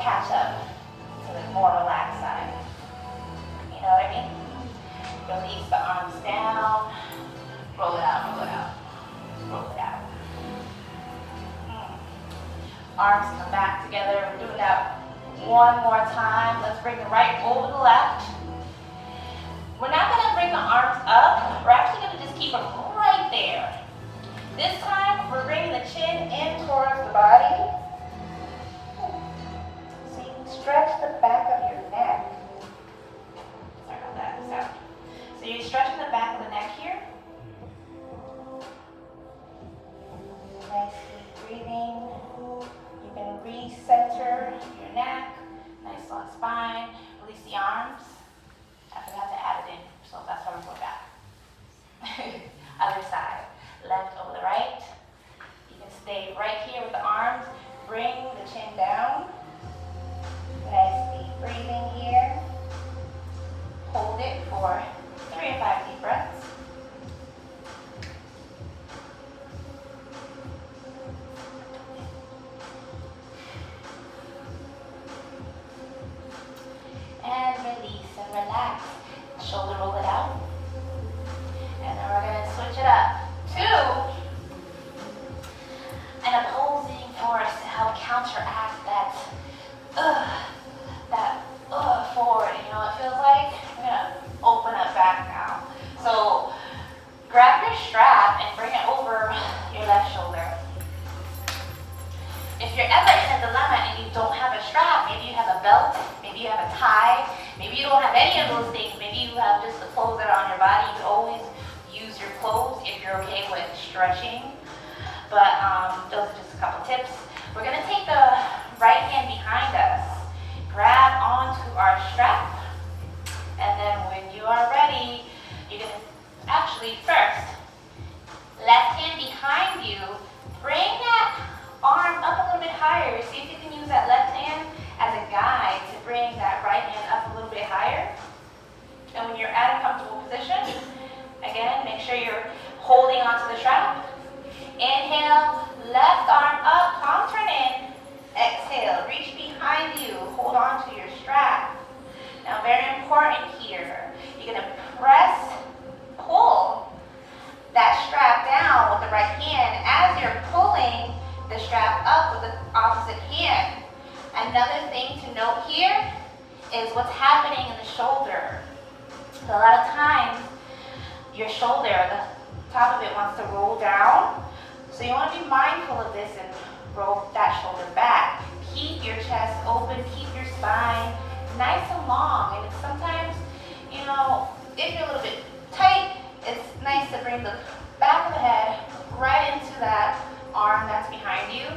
catch up to the more relaxed side. You know what I mean? Release the arms down. Roll it out, roll it out. Roll it out. Arms come back together. We're doing that one more time. Let's bring the right over the left. We're not going to bring the arms up. We're actually going to just keep them right there. This time, we're bringing the chin in towards the body. So you can stretch the back of your neck. Sorry about that sound. So you're stretching the back of the neck here. Nice deep breathing. You can recenter your neck. Nice long spine. Release the arms. I forgot to add it in, so that's why we're going back. Other side. Left over the right. You can stay right here with the arms. Bring the chin down. Nice deep breathing here. Hold it for 3 or 5 deep breaths. And release and relax. Shoulder roll it out. And then we're going to switch it up to an opposing force to help counteract that forward. You know what it feels like? We're going to open up back now. So grab your strap and bring it over your left shoulder. If you're ever in a dilemma and you don't have a strap, maybe you have a belt, maybe you have a tie, maybe you don't have any of those things, maybe you have just the clothes that are on your body, you can always use your clothes if you're okay with stretching. But those are just a couple tips. We're going to take the right hand behind us, grab onto our strap, and then when you are ready, you're going to actually first, left hand behind you, bring that arm up a little bit higher. See if you can use that left hand as a guide to bring that right hand up a little bit higher. And when you're at a comfortable position, again, make sure you're holding onto the strap. Inhale, left arm up, palm turn in. Exhale, reach behind you, hold on to your strap. Now, very important here, you're going to press, pull that strap down with the right hand as you're pulling the strap up with the opposite hand. Another thing to note here is what's happening in the shoulder. So a lot of times, your shoulder, the top of it wants to roll down. So you want to be mindful of this and roll that shoulder back. Keep your chest open, keep your spine nice and long. And it's sometimes, you know, if you're a little bit tight, it's nice to bring the back of the head right into that arm that's behind you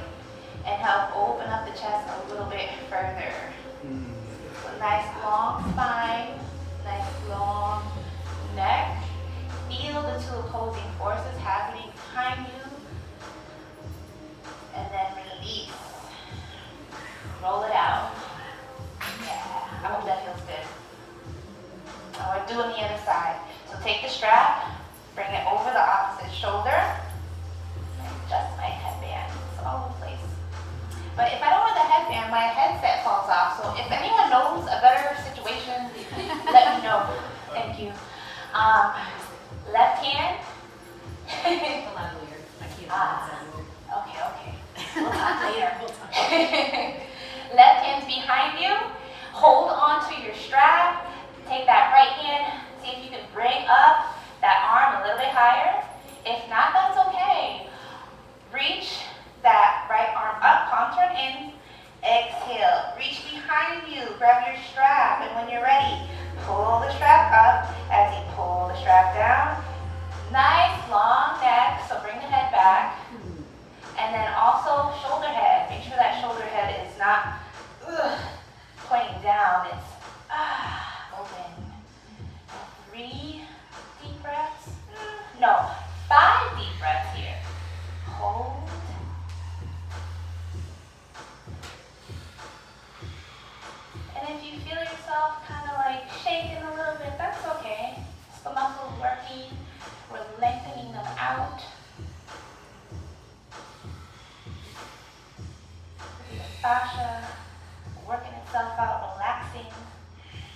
and help open up the chest a little bit further. So nice long spine, nice long neck. Feel the two opposing forces happening behind you. And then release. Roll it out. Yeah, I hope that feels good. Now we're doing the other side. So take the strap, bring it over the opposite shoulder, and adjust my headband. It's all in place. But if I don't wear the headband, my headset falls off. So if anyone knows a better situation, let me know. Thank you. Left hand. A lot weird. I can't Okay. We'll talk later. Left hand's behind you. Hold on to your strap. Take that right hand. See if you can bring up that arm a little bit higher. If not, that's okay. Reach that right arm up, palm turn in. Exhale. Reach behind you. Grab your strap. And when you're ready, pull the strap up as you pull the strap down. Nice long neck. So bring the head back. And then also shoulder head. Make sure that shoulder head is not pointing down. It's open. 3 deep breaths. No, 5 deep breaths here. Hold. And if you feel yourself kind of like shaking a little bit, that's okay. It's the muscles working. We're lengthening them out. Fascia, working yourself out, relaxing.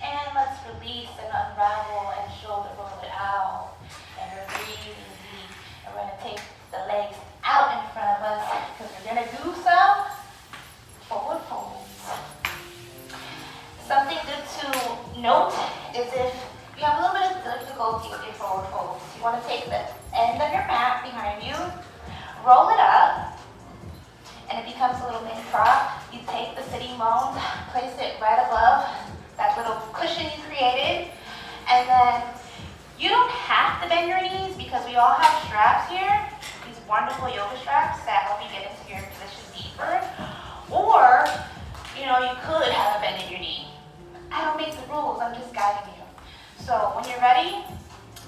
And let's release and unravel and shoulder roll it out. And we're breathing deep. And we're going to take the legs out in front of us because we're going to do some forward folds. Something good to note is if you have a little bit of difficulty with your forward folds, you want to take the end of your mat behind you, roll it up, and it becomes a little mini prop. You take the sitting bones, place it right above that little cushion you created, and then you don't have to bend your knees because we all have straps here, these wonderful yoga straps that help you get into your position deeper. Or, you could have a bend in your knee. I don't make the rules, I'm just guiding you. So when you're ready,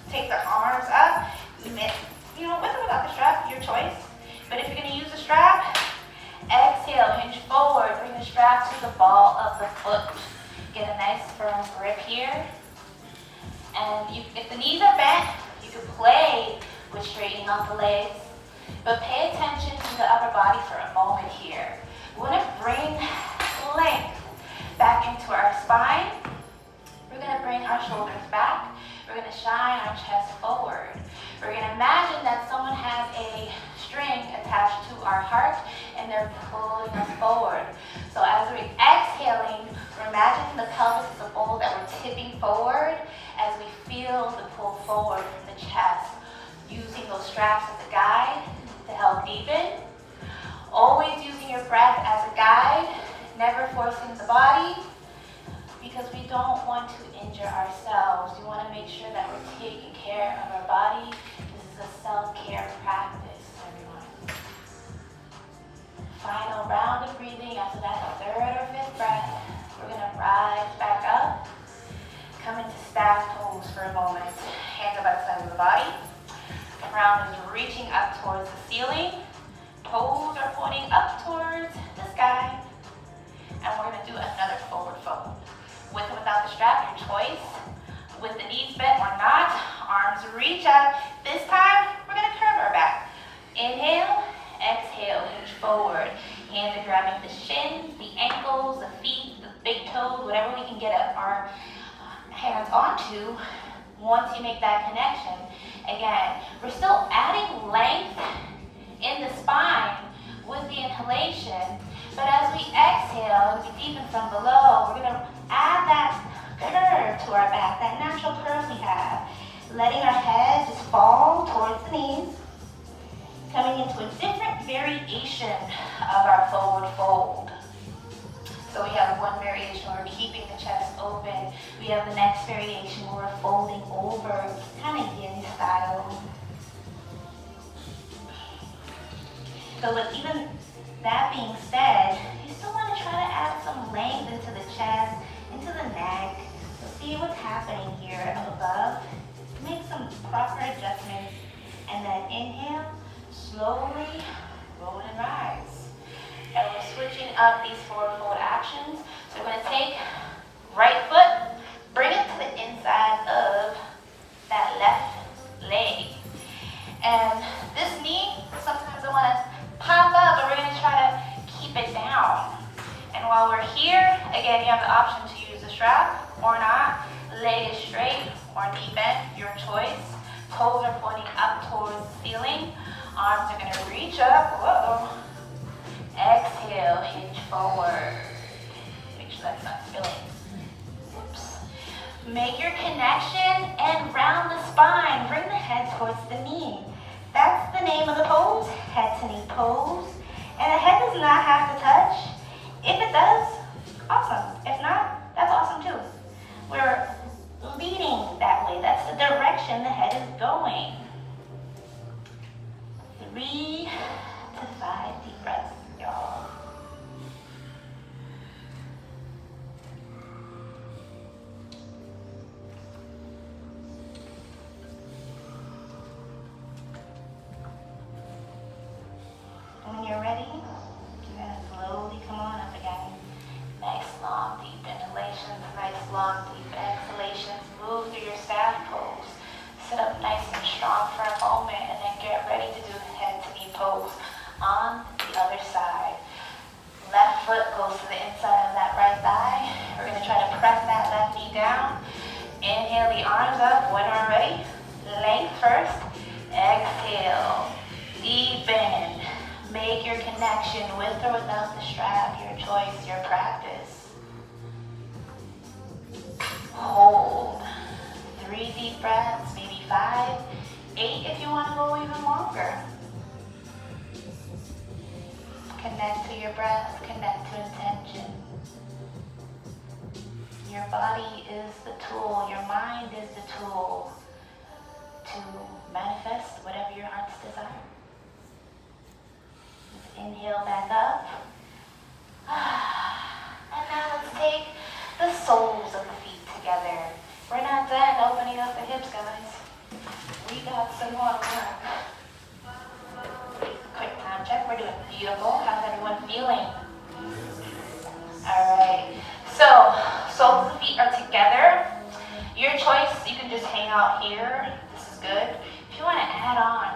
take the arms up, with or without the strap, your choice. But if you're going to use the strap, exhale, hinge forward, bring the strap to the ball of the foot. Get a nice firm grip here. And if the knees are bent, you can play with straightening out the legs. But pay attention to the upper body for a moment here. We're going to bring length back into our spine. We're going to bring our shoulders back. We're going to shine our chest forward. We're going to imagine that someone has a string attached to our heart and they're pulling us forward. So as we're exhaling, we're imagining the pelvis is a bowl that we're tipping forward as we feel the pull forward from the chest. Using those straps as a guide to help deepen. Always using your breath as a guide, never forcing the body, because we don't want to injure ourselves. We want to make sure that we're taking care of our body. This is a self-care practice, everyone. Final round of breathing. After that, third or fifth breath, we're going to rise back up. Come into staff pose for a moment. Hands up outside of the body. The ground is reaching up towards the ceiling. Toes are pointing up towards the sky. And we're going to do another forward fold. With or without the strap, your choice. With the knees bent or not, arms reach up. This time, we're going to curve our back. Inhale, exhale, hinge forward. Hands are grabbing the shins, the ankles, the feet, the big toes, whatever we can get our hands onto. Once you make that connection, again, we're still adding length in the spine with the inhalation, but as we exhale, as we deepen from below, we're going to add that curve to our back, that natural curve we have, letting our head just fall towards the knees, coming into a different variation of our forward fold. So we have one variation where we're keeping the chest open. We have the next variation where we're folding over, kind of yin style. So with even that being said, you still want to try to add some length into the chest, into the neck. So see what's happening here up above. Make some proper adjustments. And then inhale, slowly roll and rise. And we're switching up these forward fold actions. So we're going to take right foot, bring it to the inside of that left leg. And this knee, sometimes I want to pop up, but we're going to try to keep it down. And while we're here, again, you have the option to use the strap or not. Leg is straight or knee bent, your choice. Toes are pointing up towards the ceiling. Arms are going to reach up. Whoa. Exhale, hinge forward. Make sure that's not spilling. Oops. Make your connection and round the spine. Bring the head towards the knee. That's the name of the pose, head to knee pose. And the head does not have to touch. If it does, awesome. If not, that's awesome too. We're leading that way. That's the direction the head is going. 3 to 5 deep breaths, y'all. When you're ready, you're going to slowly come on up again. down. Inhale the arms up when we're ready. Length first. Exhale. Deepen. Make your connection with or without the strap, your choice, your practice. Hold. 3 deep breaths, maybe 5, 8 if you want to go even longer. Connect to your breath, connect to intention. Your body is the tool, your mind is the tool to manifest whatever your heart's desire. Just inhale back up. And now let's take the soles of the feet together. We're not done opening up the hips, guys. We got some more work. Quick time check. We're doing beautiful. How's everyone feeling? All right. So, soles of the feet are together. Your choice, you can just hang out here. This is good. If you want to add on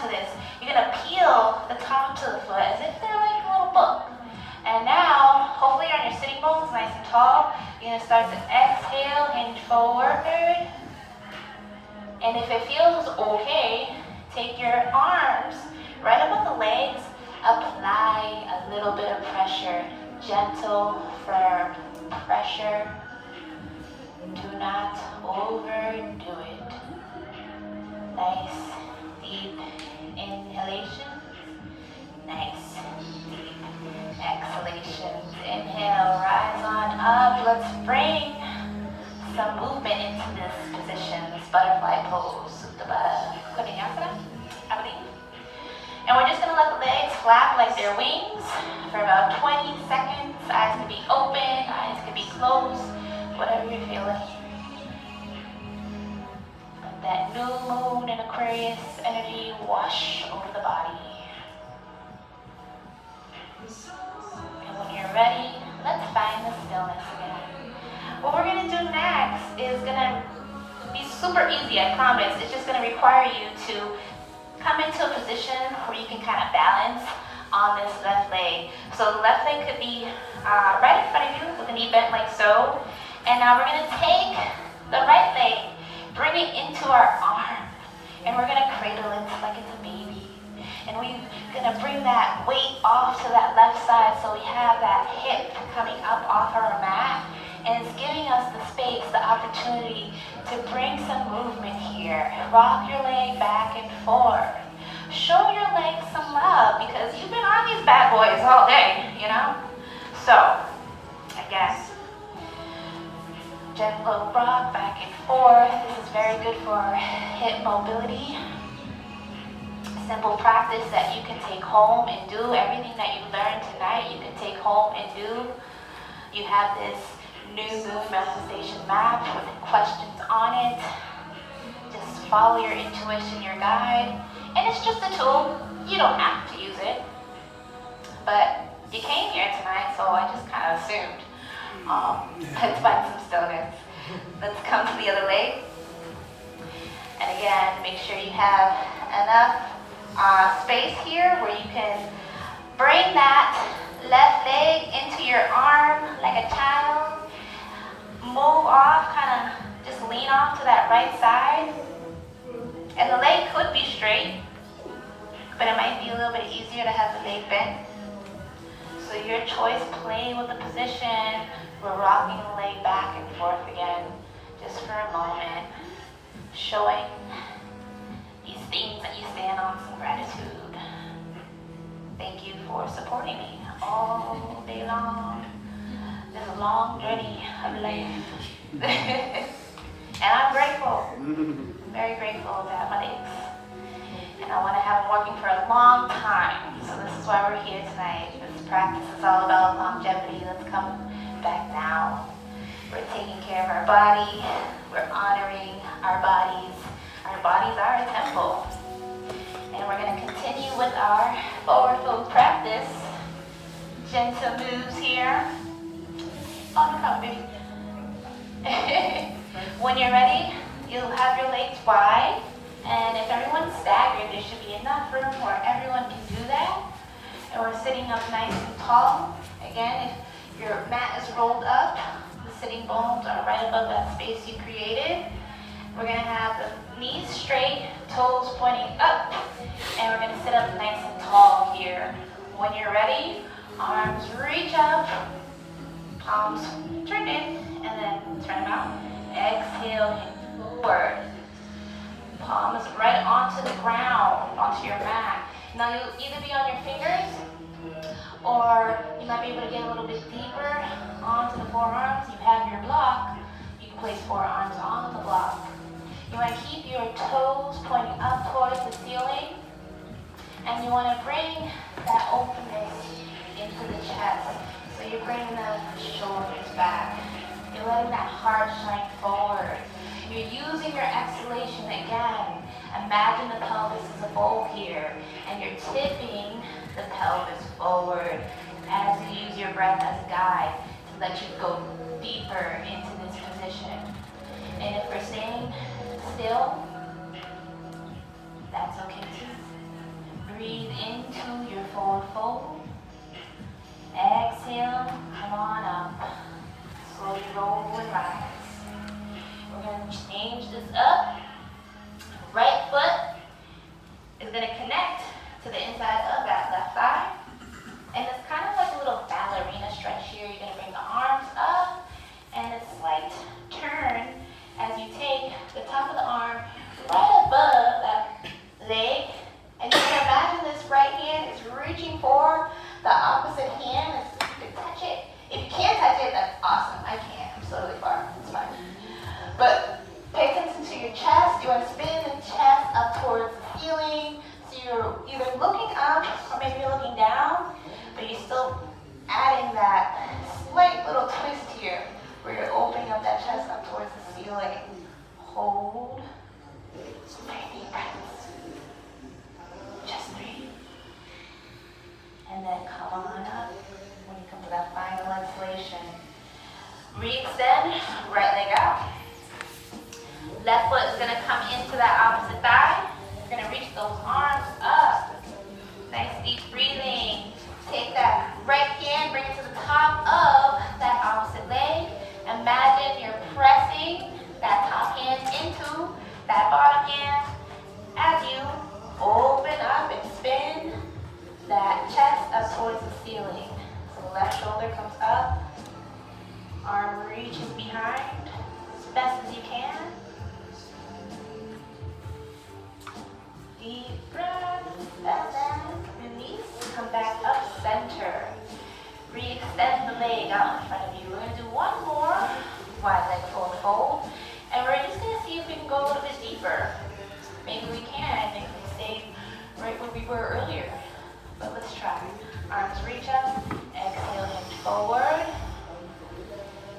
to this. You're going to peel the top to the foot as if they're like a little book. And now, hopefully you're on your sitting bones, nice and tall. You're going to start to exhale, hinge forward. And if it feels okay, take your arms right above the legs, apply a little bit of pressure. Gentle, firm pressure. Do not overdo it. Nice, deep inhalation. Nice, deep exhalation. Inhale, rise on up. Let's bring some movement into this position, this butterfly pose. I believe. And we're just going to let the legs flap like they're wings for about 20 seconds. Eyes can be open, eyes can be closed, whatever you're feeling. Let that new moon and Aquarius energy wash over the body. And when you're ready, let's find the stillness again. What we're going to do next is going to be super easy, I promise. It's just going to require you to come into a position where you can kind of balance on this left leg. So the left leg could be right in front of you with the knee bent like so. And now we're going to take the right leg, bring it into our arm, and we're going to cradle it like it's a baby. And we're going to bring that weight off to that left side so we have that hip coming up off our mat. And it's giving us the space, the opportunity to bring some movement here. Rock your leg back and forth. Show your legs some love because you've been on these bad boys all day, you know? So, again, gentle rock back and forth. This is very good for hip mobility. Simple practice that you can take home and do. Everything that you learned tonight, you can take home and do. You have this new moon manifestation map with questions on it. Just follow your intuition, your guide. And it's just a tool. You don't have to use it. But you came here tonight, so I just kind of assumed. Let's find some stillness. Let's come to the other leg. And again, make sure you have enough space here where you can bring that left leg into your arm like a child. Move off, kind of just lean off to that right side. And the leg could be straight, but it might be a little bit easier to have the leg bent. So your choice, play with the position. We're rocking the leg back and forth again, just for a moment. Showing these things that you stand on some gratitude. Thank you for supporting me all day long. This long journey of life. And I'm grateful, very grateful to have my legs. And I want to have them working for a long time. So this is why we're here tonight. This practice is all about longevity. Let's come back now. We're taking care of our body. We're honoring our bodies. Our bodies are a temple. And we're going to continue with our forward fold practice. Gentle moves here. Oh, no problem, baby. When you're ready, you'll have your legs wide. And if everyone's staggered, there should be enough room where everyone can do that. And we're sitting up nice and tall. Again, if your mat is rolled up, the sitting bones are right above that space you created. We're gonna have the knees straight, toes pointing up, and we're gonna sit up nice and tall here. When you're ready, arms reach up, palms turn in, and then turn them out. Exhale, hip forward. Palms right onto the ground, onto your mat. Now you'll either be on your fingers, or you might be able to get a little bit deeper onto the forearms. You have your block. You can place forearms on the block. You want to keep your toes pointing up towards the ceiling, and you want to bring that openness into the chest. So you're bringing the shoulders back. You're letting that heart shine forward. You're using your exhalation again. Imagine the pelvis is a bowl here, and you're tipping the pelvis forward as you use your breath as a guide to let you go deeper into this position. And if we're staying still, that's okay too. Breathe into your forward fold. Exhale, come on up. Slowly roll and rise. We're going to change this up. Right foot is going to connect to the inside of that left thigh. And it's kind of like a little ballerina stretch here. You're going to bring the arms up and a slight turn as you take the top of the arm right above that leg. And you can imagine this right hand is reaching for the opposite hand. You can touch it. If you can't touch it, that's awesome. I can't. I'm so really far. It's fine. But pay attention to your chest. You want to spin the chest up towards the ceiling. So you're either looking up or maybe you're looking down, but you're still adding that slight little twist here where you're opening up that chest up towards the ceiling. Hold. 3 deep breaths. Just 3. And then come on up when you come to that final exhalation. Re-extend, right leg out. Left foot is going to come into that opposite thigh. You're going to reach those arms up. Nice deep breathing. Take that right hand, bring it to the top of that opposite leg. Imagine you're pressing that top hand into that bottom hand as you open up and spin that chest up towards the ceiling. So left shoulder comes up, arm reaches behind as best as you can. Deep breath, and then release. Come back up center. Re-extend the leg out in front of you. We're going to do one more wide leg forward fold. And we're just going to see if we can go a little bit deeper. Maybe we can. Maybe we stay right where we were earlier. But let's try. Arms reach up. Exhale, hinge forward.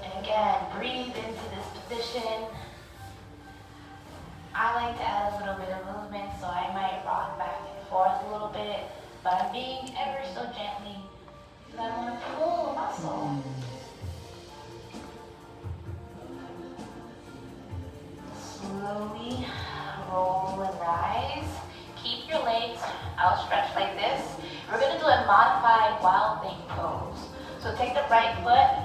And again, breathe into this position. I like to add a little bit of movement, so I might rock back and forth a little bit, but I'm being ever so gently because I want to pull a muscle. Slowly roll and rise. Keep your legs outstretched like this. We're going to do a modified wild thing pose. So take the right foot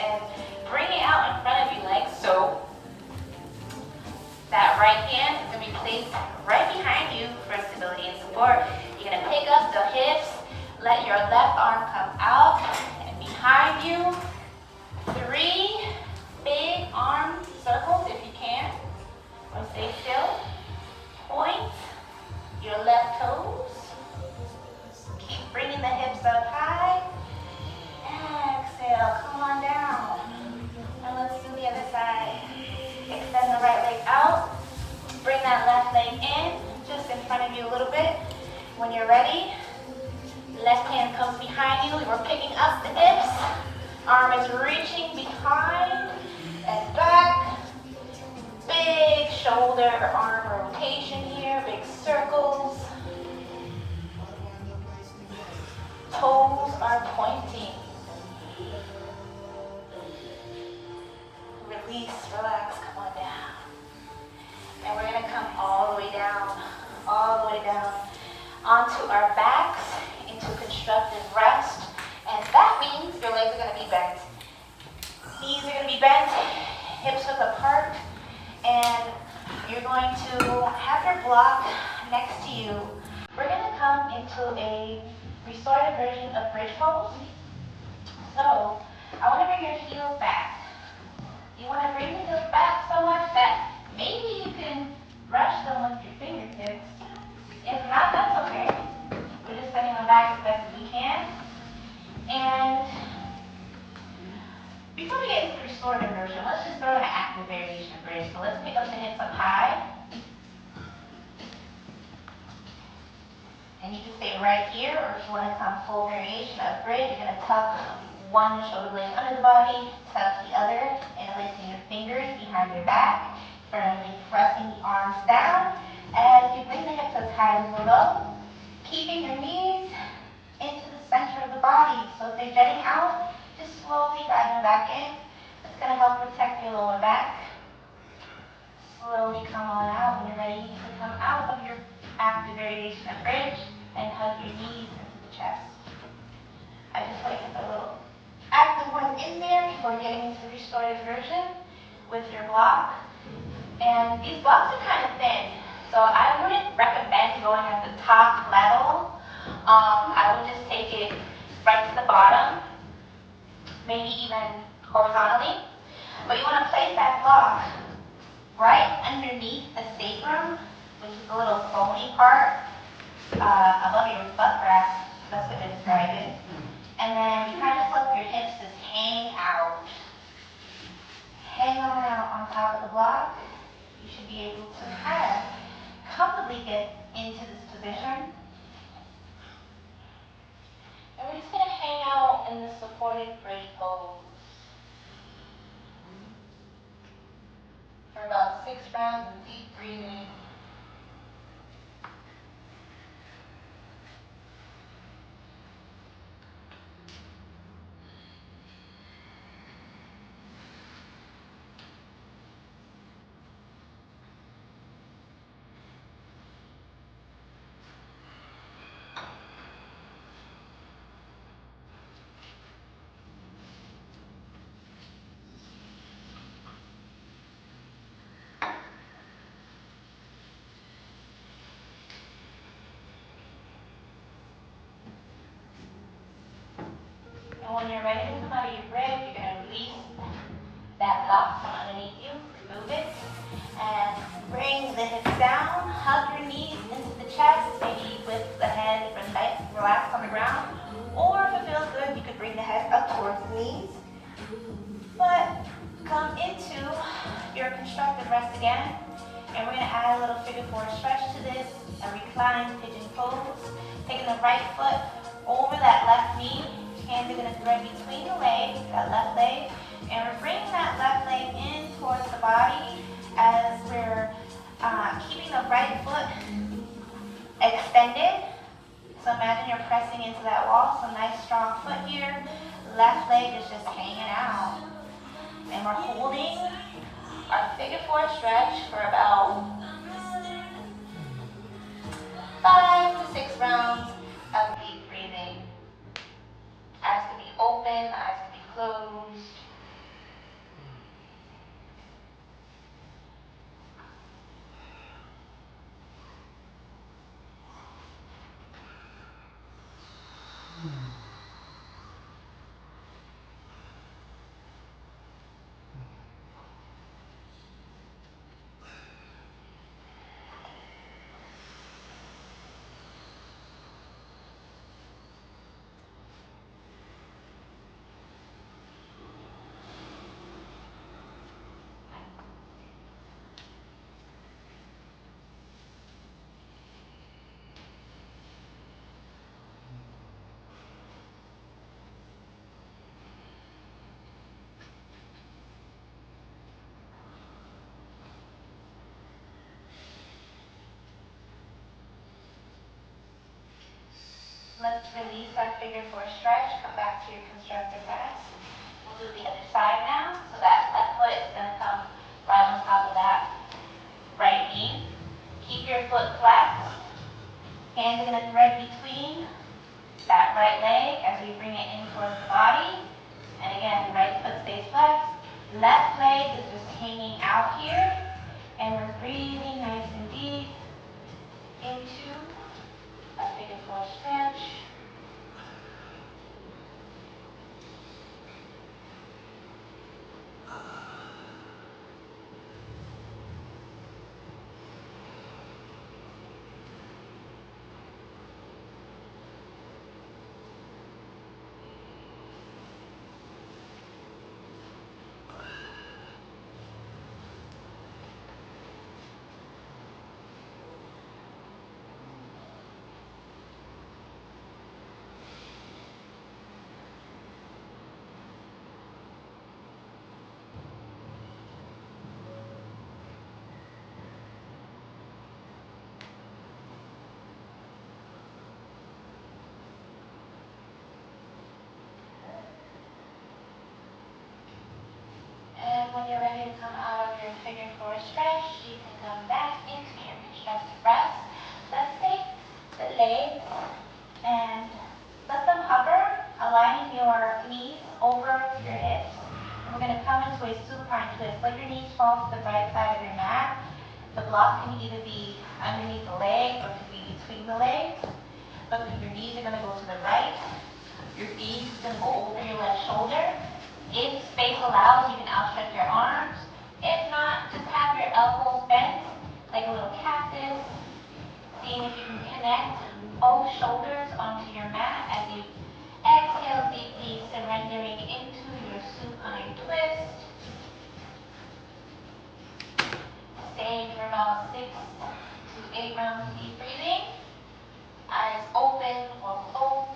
and bring it out in front of you like so. That right hand is going to be placed right behind you for stability and support. You're going to pick up the hips, let your left arm come out and behind you. 3 big arm circles if you can, or stay still. Point your left toes. Keep bringing the hips up high. Exhale, come on down. And let's do the other side. Extend the right leg out. Bring that left leg in, just in front of you a little bit. When you're ready, left hand comes behind you. We're picking up the hips. Arm is reaching behind and back. Big shoulder arm rotation here, big circles. Toes are pointing. Release, relax, come on down. And we're going to come all the way down, onto our backs into constructive rest. And that means your legs are going to be bent. Knees are going to be be bent, hips width apart, and you're going to have your block next to you. We're going to come into a restorative version of bridge pose. So, I want to bring your heels back. You want to bring the heels back so much that maybe you can brush them with your fingertips. If not, that's okay. We're just sending them back as best as we can. And before we get into the restorative version, let's just throw in an active variation bridge. So let's pick up the hips up high. And you can stay right here, or if you want to come full variation of bridge, you're going to tuck one shoulder blade under the body, tuck the other, interlacing your fingers behind your back, firmly pressing the arms down as you bring the hips as high as below, keeping your knees into the center of the body. So if they're jutting out, just slowly guide them back in. It's going to help protect your lower back. Slowly come on out when you're ready to come out of your active variation of bridge and hug your knees into the chest. I just like to put a little active one in there before getting into the restorative version with your block. And these blocks are kind of thin, so I wouldn't recommend going at the top level. I would just take it right to the bottom, maybe even horizontally. But you want to place that block right underneath the sacrum, which is the little bony part above your butt crack. That's what they describe it. And then you kind of flip your hips to hang out. Hang on out on top of the block. You should be able to kind of comfortably get into this position. And we're just going to hang out in the supported bridge pose for about 6 rounds of deep breathing. And when you're ready to come out of your bridge, you're going to release that block from underneath you, remove it, and bring the hips down, hug your knees into the chest, maybe with the head relaxed on the ground, or if it feels good, you could bring the head up towards the knees. But come into your constructive rest again, and we're going to add a little figure 4 stretch to this, a reclined pigeon pose, taking the right foot over that left knee. Hands are going to thread between the legs, that left leg, and we're bringing that left leg in towards the body as we're keeping the right foot extended. So imagine you're pressing into that wall, so nice strong foot here. Left leg is just hanging out. And we're holding our figure 4 stretch for about 5 to 6 rounds of deep breathing. Eyes can be open, eyes can be closed. Let's release our figure 4 stretch, come back to your constructive rest. We'll do the other side now, so that left foot is going to come right on top of that right knee. Keep your foot flat. Hands are going to thread between that right leg as we bring it in towards the body. And again, the right foot stays flat, Left leg is just hanging out here, and we're breathing nice and deep into a figure four stretch. And when you're ready to come out of your figure four stretch, you can come back into your constructive breath. Let's take the legs and let them hover, aligning your knees over your hips. We're going to come into a supine twist. Let your knees fall to the right side of your mat. The block can either be underneath the leg or can be between the legs. But your knees are going to go to the right. Your gaze is going to go over your left shoulder. If space allows, you can outstretch your arms. If not, just have your elbows bent like a little cactus. Seeing if you can connect both shoulders onto your mat as you exhale deeply, surrendering into your supine twist. Staying for about 6 to 8 rounds of deep breathing. Eyes open or closed.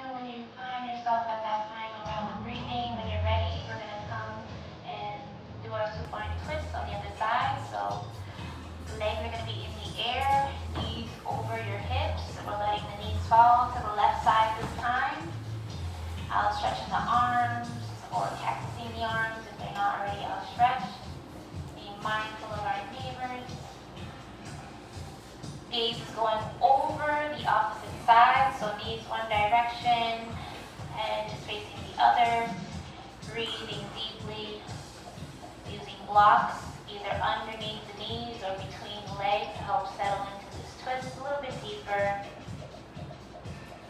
When you find yourself at that final round of breathing, when you're ready, we're going to come and do our supine twist on the other side. So the legs are going to be in the air, knees over your hips. We're letting the knees fall to the left side this time. Outstretching the arms or cactusing the arms if they're not already outstretched. Being mindful of our neighbors. Gaze is going over the opposite side, so knees one direction, head is facing the other. Breathing deeply, using blocks either underneath the knees or between the legs to help settle into this twist a little bit deeper.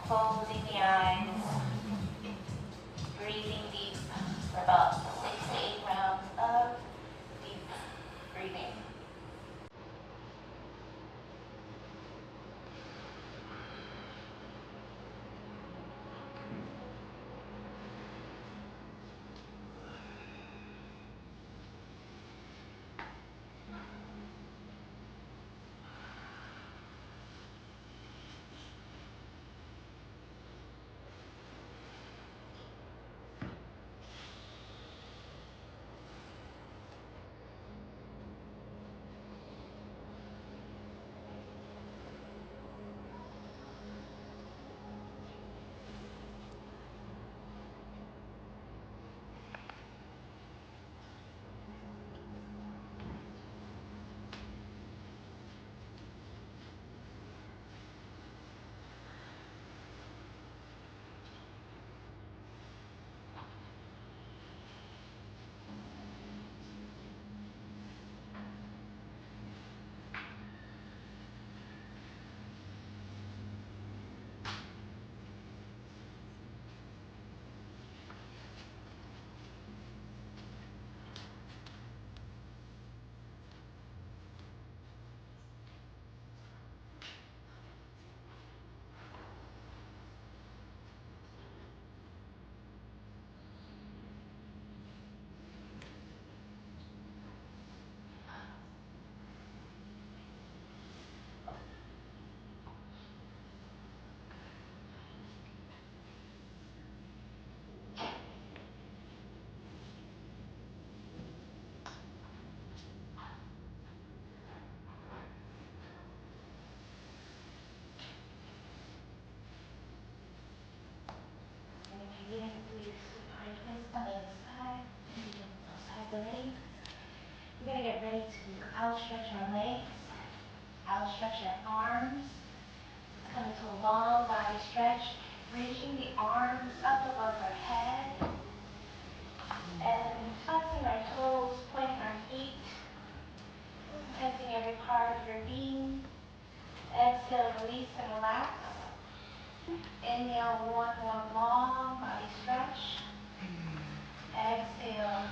Closing the eyes, breathing deep for about 6 to 8 rounds of deep breathing. on the other side. Both sides already. We're going to get ready to outstretch our legs, outstretch our arms. Let's come into a long body stretch, reaching the arms up above our head, and tossing our toes, pointing our feet, tensing every part of your being. Exhale, release and relax. Inhale, one more long body stretch. Exhale,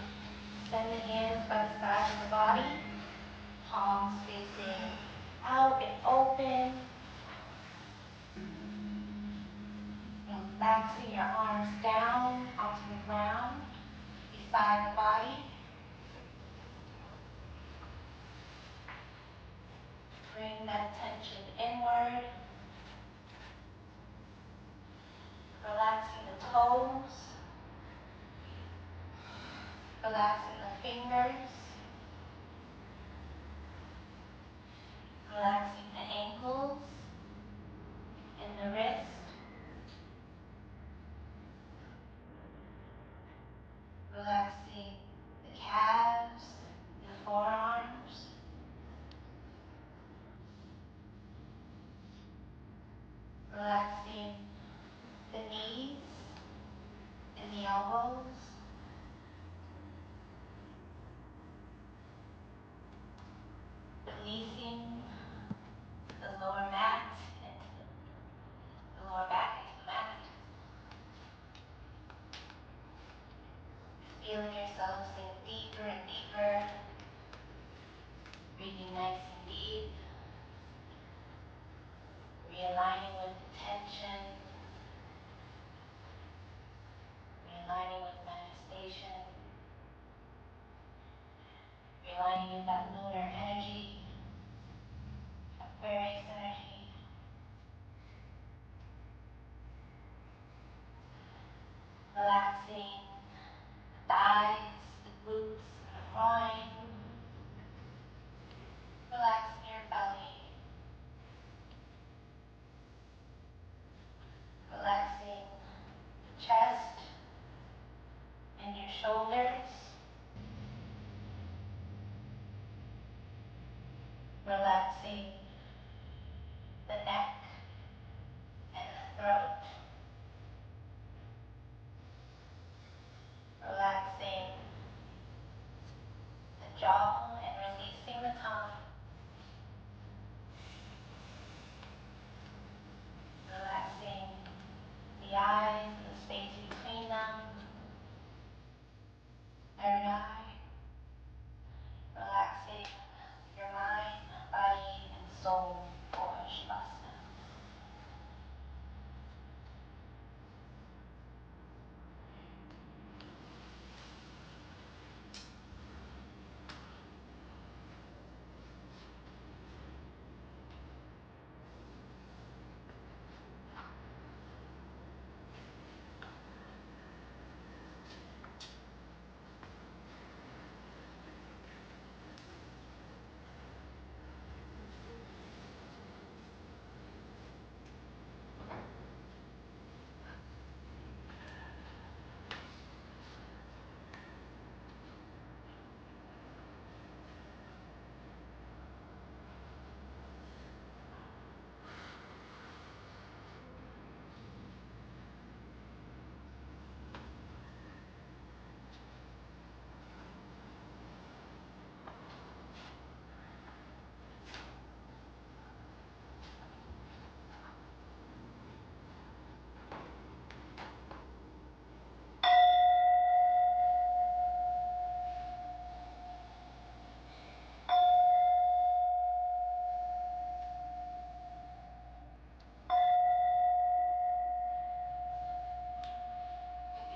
send the hands by the side of the body. Palms facing out and open. Relaxing your arms down onto the ground beside the body. Bring that tension inward. Relaxing the toes. Relaxing the fingers. Relaxing the ankles and the wrist. Relaxing the calves, the forearms. Relaxing the knees and the elbows. Releasing the lower mat into the lower back into the mat. Feeling yourself sink deeper and deeper. Breathing nice and deep. Realigning with the tension. Realigning with manifestation. Realigning with that lunar energy. Aquarius energy. Relaxing the thighs, the glutes, the groin. Relaxing your belly. Relaxing the chest and your shoulders. Relaxing the neck and the throat. Relaxing the jaw and releasing the tongue. Relaxing the eyes, the space between them. Third eye. Relaxing your mind, body, and soul for Shavasana.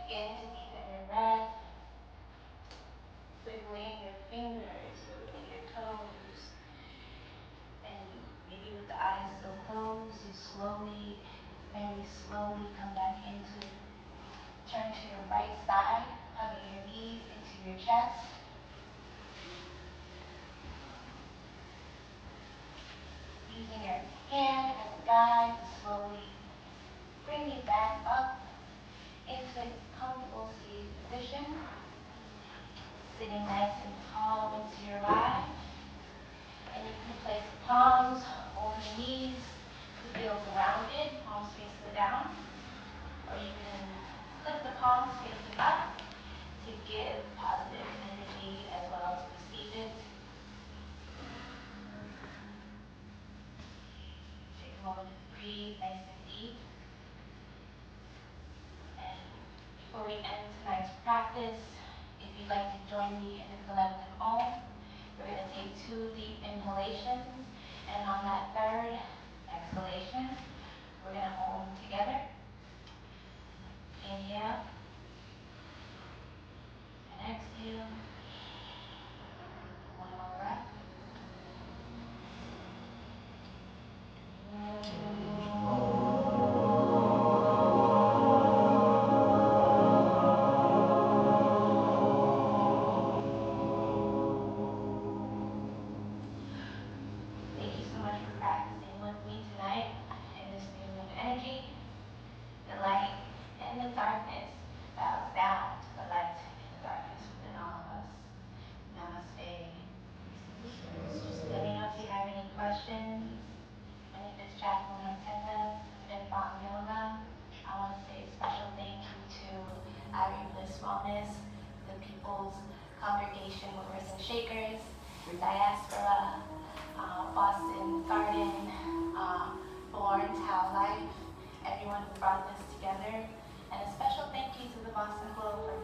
Begin to deepen your breath, wiggling your fingers, wiggling your toes, and maybe with the eyes still closed, you slowly, very slowly come back into it. Turn to your right side, hugging your knees into your chest. Using your hand as a guide to slowly bring you back up into a comfortable seat position, sitting nice and tall into your lie. And you can place the palms over the knees to feel grounded, palms facing down. Or you can flip the palms facing up to give positive energy as well as receive it. Take a moment to breathe nice and deep. And before we end tonight's practice, if you'd like to join me in the collective Om, we're going to take 2 deep inhalations, and on that 3rd exhalation, we're going to Om together. Inhale and exhale. One more breath. Thank you so much for practicing with me tonight in this new moon energy. The light and the darkness bows down to the light and the darkness within all of us. Namaste. Just let me know if you have any questions. My name is Jacqueline Ortega in Bang Yoga. I want to say a special thank you to Irie Bliss Wellness, the People's Congregation Movers and Shakers, Diaspora, Boston Garden, Born Tao Life, everyone who brought this together. And a special thank you to the Boston Globe for